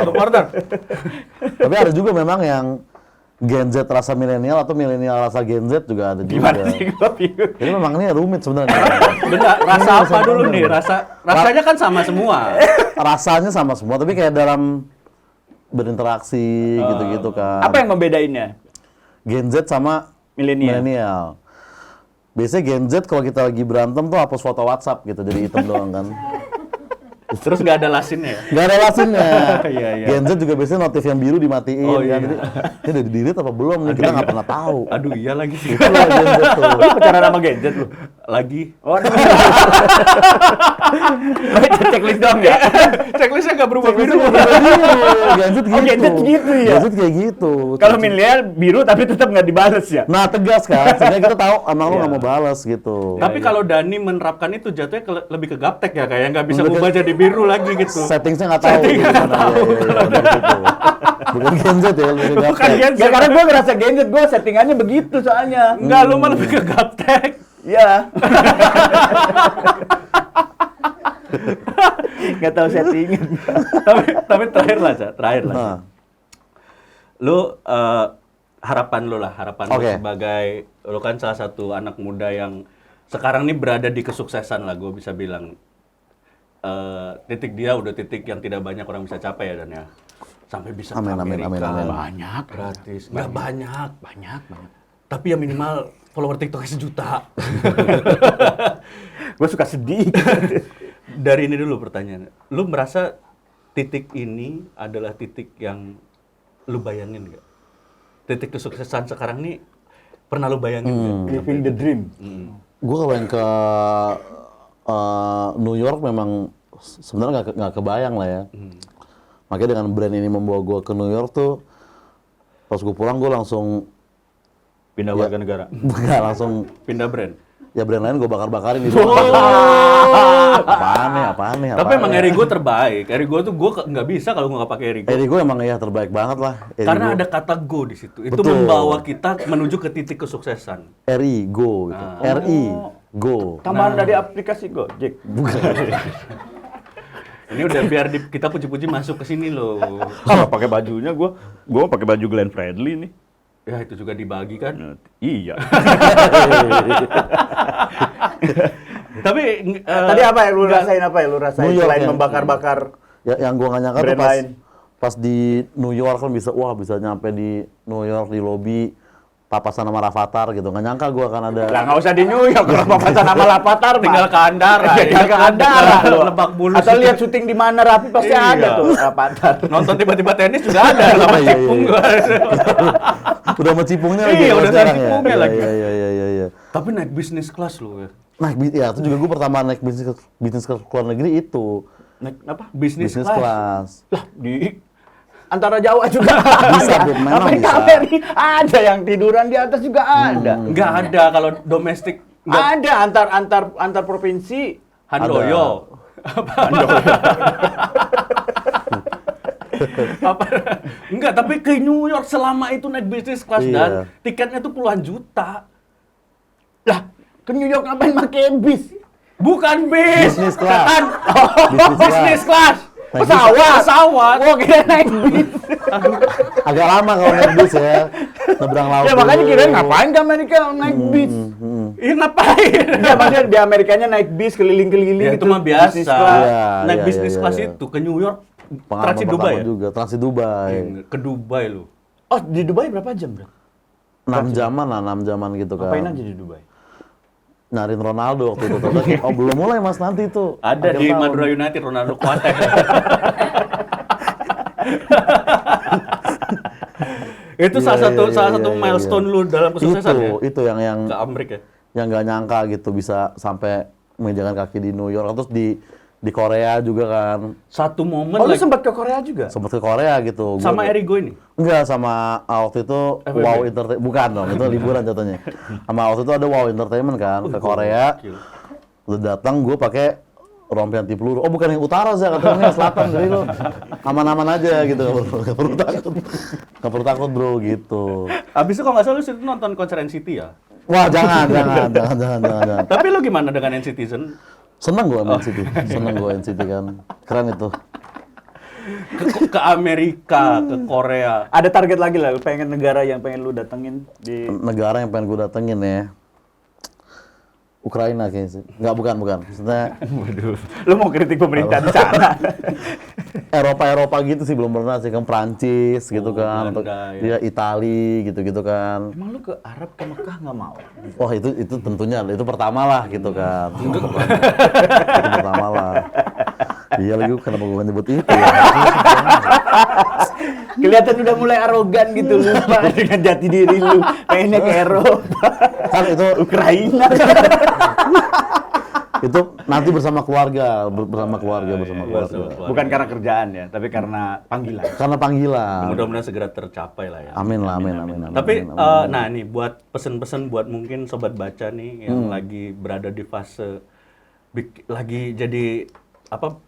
Supporter. Tapi ada juga memang yang Gen Z rasa milenial atau milenial rasa Gen Z juga ada juga. Gimana sih gua bingung. Jadi memang ini rumit sebenarnya. Benar, rasa apa dulu nih? Rasanya kan sama semua. Rasanya sama semua, tapi kayak dalam berinteraksi gitu-gitu kan. Apa yang membedainnya? Gen Z sama Milenial. milenial. Biasanya Gen Z kalau kita lagi berantem tuh hapus foto WhatsApp gitu, jadi hitam doang kan. Terus nggak ada lasinnya ya? Gak ada alasannya. Iya. Gen Z juga biasanya notif yang biru dimatiin Oh, kan. iya. Jadi ini udah di-delete apa belum nih, kita nggak pernah tahu. Aduh iya lagi sih. Itu loh Gen Z tuh. Lu pacaran sama Gen Z lu? Lagi. Oh, checklist dong ya? Checklistnya nggak berubah biru. Gen Z gitu. Oh, Gen Z gitu ya? Gen Z kayak gitu. Kalau milenial biru tapi tetap nggak dibales ya? Nah tegas kan, sehingga kita tahu emang lu nggak mau balas gitu. Tapi kalau Dani menerapkan itu jatuhnya lebih ke gaptek ya, kayak nggak bisa berubah jadi biru lagi gitu. Settingsnya nggak tahu. Settingnya nggak tahu. Bukan Gen Z ya, lebih ke Bukan gaptek. Gen Z. Ya karena gue ngerasa Gen Z, gue settingannya begitu soalnya. Enggak, lu mah lebih ke gaptek. Iya. Nggak tahu settingan. tapi terakhir lah, Ca. Terakhir lah. Nah. Lu harapan lu Oke. sebagai lu kan salah satu anak muda yang sekarang nih berada di kesuksesan lah, gue bisa bilang. Titik dia udah titik yang tidak banyak orang bisa capai ya, Dan ya. Sampai bisa Amin, ke amin, Amerika. amin, amin. Banyak gratis. Nggak banyak. Tapi ya minimal follower TikToknya 1 juta. Gue suka sedih. Dari ini dulu pertanyaannya. Lu merasa titik ini adalah titik yang lu bayangin nggak? Titik kesuksesan sekarang nih pernah lu bayangin nggak? Living the dream. Gue kalau yang ke New York memang sebenarnya nggak kebayang lah ya. Makanya dengan brand ini membawa gue ke New York tuh, pas gue pulang gue langsung Pindah warga negara. nggak langsung Pindah brand. ya brand lain gue bakar-bakarin di rumah. Apaan nih? Tapi emang Erigo terbaik. Erigo tuh gue nggak bisa kalau gue nggak pakai Erigo. Erigo emang ya terbaik banget lah. Erigo. Karena ada kata go di situ. Itu Betul. membawa kita menuju ke titik kesuksesan. Erigo gitu. RI Go. Tambahan dari aplikasi Gojek. Ini udah biar kita puji-puji masuk ke sini loh. Kalau pakai bajunya gue pakai baju Glenn Fredly nih. Ya itu juga dibagi kan. Iya. Tapi Tadi apa yang lu rasain New York selain ya. membakar-bakar? Ya, yang gua nggak nyangka tuh Brand pas lain. pas di New York kan bisa nyampe di New York di lobi papasan sama Rafathar gitu. Nggak nyangka gua akan ada. Lah nggak usah di New York, kalau papasan sama Lapatar tinggal ke Andara. Tinggal ke Andara lu. Lebak Bulus. Atau lihat syuting di mana Rapi pasti Iya. ada tuh Lapatar. Nonton tiba-tiba tenis juga ada sama Iya, Cipung iya. gua. Udah sama cipungnya lagi. Iya, kalau udah sama sekarang ya. cipungnya lagi. Iya. Tapi naik bisnis kelas lu ya. Ya itu juga gua pertama naik bisnis ke luar negeri itu. Naik apa? Bisnis Bisnis kelas. kelas. Lah di antara Jawa juga Bisa, ada. Beb, memang Apa yang bisa. kabar nih? Ada yang tiduran di atas juga ada. Enggak ada kalau domestik. Enggak. Ada antar provinsi. Handoyo. Apa? Enggak, tapi ke New York selama itu naik bisnis kelas Iya. dan tiketnya tuh puluhan juta. Lah, ke New York ngapain pakai bis? Bukan bis. Bisnis kelas. Kan? Bisnis Bisnis kelas. Naik Pesawat. Oh, kira naik bis. Agak lama kalau naik bis ya. Nyebrang laut. Ya makanya dulu. kirain ngapain ke Amerika naik bis? Ih, ngapain? Ya maksudnya di Amerikanya naik bis keliling-keliling Ya, gitu. itu mah biasa. Bisnis kelas. Iya, naik iya, bisnis iya, kelas iya. itu ke New York. Pengalaman Transit Dubai pertama ya? juga, Transit Dubai. Ke Dubai lu. Oh, di Dubai berapa jam, Bro? 6 jaman gitu kan. Ngapain aja di Dubai? Nyariin Ronaldo waktu itu. Oh belum mulai mas nanti itu. Ada Akhir di tahun. Madura United Ronaldo Kuate. Itu salah satu milestone lu dalam kesuksesan ya? Itu yang Ke Amerika. yang nggak nyangka gitu bisa sampai menginjakan kaki di New York. Terus di di Korea juga kan. Satu momen Oh, lu lagi sempat ke Korea juga? Sempet ke Korea gitu. sama Erigo ini. Enggak, sama waktu itu FWB? Wow Entertainment. Bukan dong, itu liburan jatuhnya. Sama waktu itu ada Wow Entertainment kan, ke Korea. gokil. Udah datang gue pakai rompi anti peluru. Oh bukan yang utara sih, katanya selatan. Jadi lu aman-aman aja gitu, nggak perlu takut. Nggak perlu takut bro, gitu. Abis itu kalau nggak salah lu situ nonton konser NCT ya. Wah jangan. Tapi lu gimana dengan NCTzen? Seneng gue NCT, seneng gue NCT kan. Keren itu. Ke Amerika, ke Korea. Ada target lagi lah, pengen negara yang pengen lu datengin di Negara yang pengen gue datengin ya. Ukraina kayaknya sih. Nggak, bukan. Maksudnya Waduh, lu mau kritik pemerintah di sana? Eropa gitu sih belum pernah sih, kan Prancis gitu Oh, kan, atau Belanda, ya. ya Itali gitu kan. Emang lu ke Arab, ke Mekah nggak mau? Wah itu tentunya itu pertama lah gitu kan. Itu pertama lah. Iya lagi kenapa gue nyebut itu ya? Kelihatan udah mulai arogan gitu, lupa dengan jati diri lu. Pengennya ke Eropa. Kan itu Ukraina. itu nanti bersama keluarga. Bukan karena kerjaan ya, tapi karena panggilan. Karena panggilan. Mudah-mudahan segera tercapai lah ya. Amin lah, amin. Tapi amin. nah nih buat pesen-pesen buat mungkin sobat baca nih yang lagi berada di fase lagi jadi apa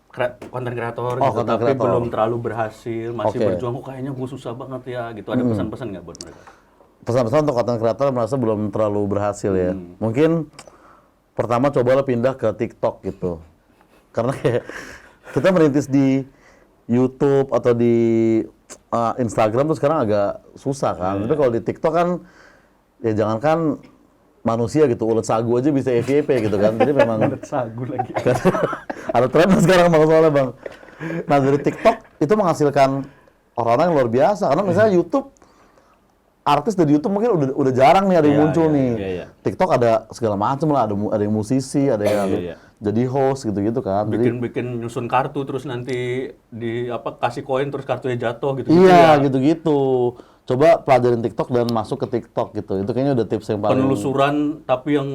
konten kreator Oh, gitu content tapi creator. belum terlalu berhasil, masih Oke. berjuang kok kayaknya gue susah banget ya gitu. Ada pesan-pesan nggak buat mereka? Pesan-pesan untuk konten kreator merasa belum terlalu berhasil ya. Mungkin pertama cobalah pindah ke TikTok gitu. Karena kayak kita merintis di YouTube atau di Instagram tuh sekarang agak susah kan. Tapi kalau di TikTok kan ya jangankan manusia gitu, ulet sagu aja bisa FYP gitu kan. Jadi memang Sagu lagi. ada tren sekarang bang soalnya bang. Nah dari TikTok itu menghasilkan orang-orang yang luar biasa. Karena misalnya YouTube, artis dari YouTube mungkin udah jarang nih ada yang Iya, muncul iya, nih. iya. TikTok ada segala macam lah, ada yang musisi, ada yang Iya. jadi host gitu-gitu kan. Jadi Bikin nyusun kartu terus nanti di apa kasih koin terus kartunya jatuh gitu. iya gitu-gitu. Coba pelajarin TikTok dan masuk ke TikTok gitu. Itu kayaknya udah tips yang paling. Penelusuran tapi yang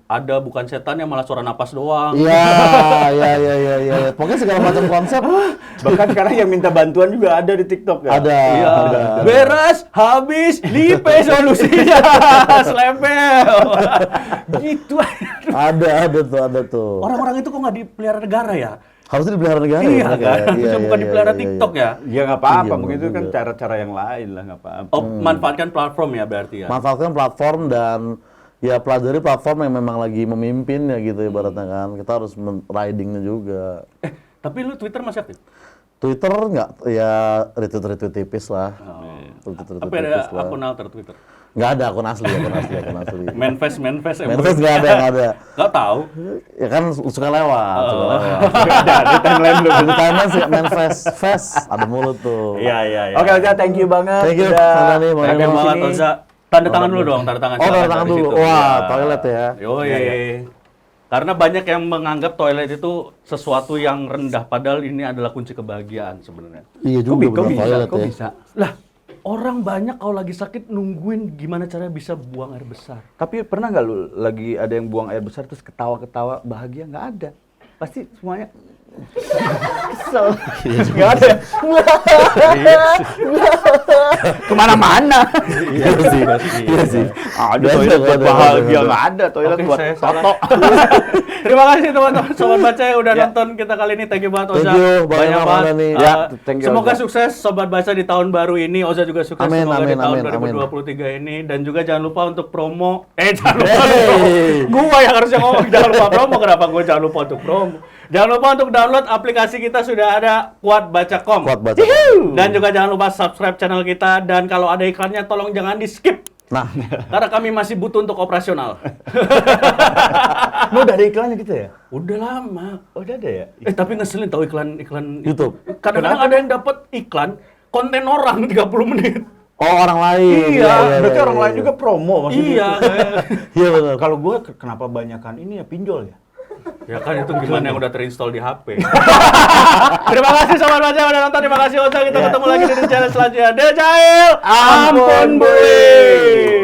ada bukan setan yang malah suara napas doang. Iya. Pokoknya segala macam konsep Bahkan sekarang yang minta bantuan juga ada di TikTok ya. ada. Iya, ada. beres, habis, lipe solusinya, slempel. Gitu. Ada tuh. Orang-orang itu kok nggak dipelihara negara ya? Harusnya dipelihara negara. Iya ya, kan? Bisa bukan dipelihara iya. TikTok ya? Ya nggak apa-apa, Iya, mungkin itu bener kan juga. cara-cara yang lain lah, nggak apa-apa. Oh, manfaatkan platform ya berarti ya? Manfaatkan platform dan ya pelajari platform yang memang lagi memimpin ya gitu ibaratnya kan. Kita harus ridingnya juga. Tapi lu Twitter masih aktif? Twitter nggak, ya retweet tipis lah. Retweet Tapi ada tipis lah. akun alter Twitter? Nggak ada akun asli. Manifest Manifest nggak ada. Nggak tahu. Ya kan suka lewat. Ada di timeline lu. Di timeline sih manifest, ada mulut tuh. Iya. Oke, Oza, thank you banget. Thank you, udah Bang Dani, Bang Oke Dani. banget, Oza. Tanda tangan dulu dong, tanda tangan. Oh, tanda silakan tangan dari dulu. situ. Wah, Iya. toilet ya. Yoi. Karena banyak yang menganggap toilet itu sesuatu yang rendah, padahal ini adalah kunci kebahagiaan sebenarnya. Iya juga Kok bener, toilet kok ya. bisa? Lah, orang banyak kalau lagi sakit nungguin gimana caranya bisa buang air besar. Tapi pernah nggak lu lagi ada yang buang air besar terus ketawa-ketawa bahagia? Nggak ada. Pasti semuanya kesel. Nggak ada. Kemana-mana. Iya sih. Ada Biasa, toilet buat ada, bahagia, ada. nggak ada. Toilet Oke, buat saya salah. toto. Terima kasih teman-teman sobat baca yang udah nonton kita kali ini. Thank you banget Oza. Thank you, banyak banget nih. Ya, thank you, Semoga Oza. sukses sobat baca di tahun baru ini. Oza juga sukses Amin, semoga di amin, tahun amin, 2023 ini. Dan juga jangan lupa untuk promo. Jangan lupa Hey. untuk promo. Gua yang harusnya ngomong jangan lupa promo. Kenapa gua jangan lupa untuk promo? Jangan lupa untuk download aplikasi kita, sudah ada kuatbaca.com. Kuat baca. Dan juga jangan lupa subscribe channel kita. Dan kalau ada iklannya tolong jangan di skip. Nah, Karena kami masih butuh untuk operasional. Lu udah ada iklannya gitu ya? Udah lama. Oh, udah ada ya? Tapi ngeselin tahu iklan YouTube. Kadang-kadang ada yang dapat iklan konten orang 30 menit. oh orang lain. Iya, Berarti orang lain juga promo maksudnya. Iya, Iya benar. Kalau gue kenapa banyakan ini ya pinjol ya? ya kan itu gimana yang udah terinstall di HP. Terima kasih sobat baca yang udah nonton. Terima kasih Oza. Kita ketemu lagi di channel selanjutnya. The Jail. Ampun bully.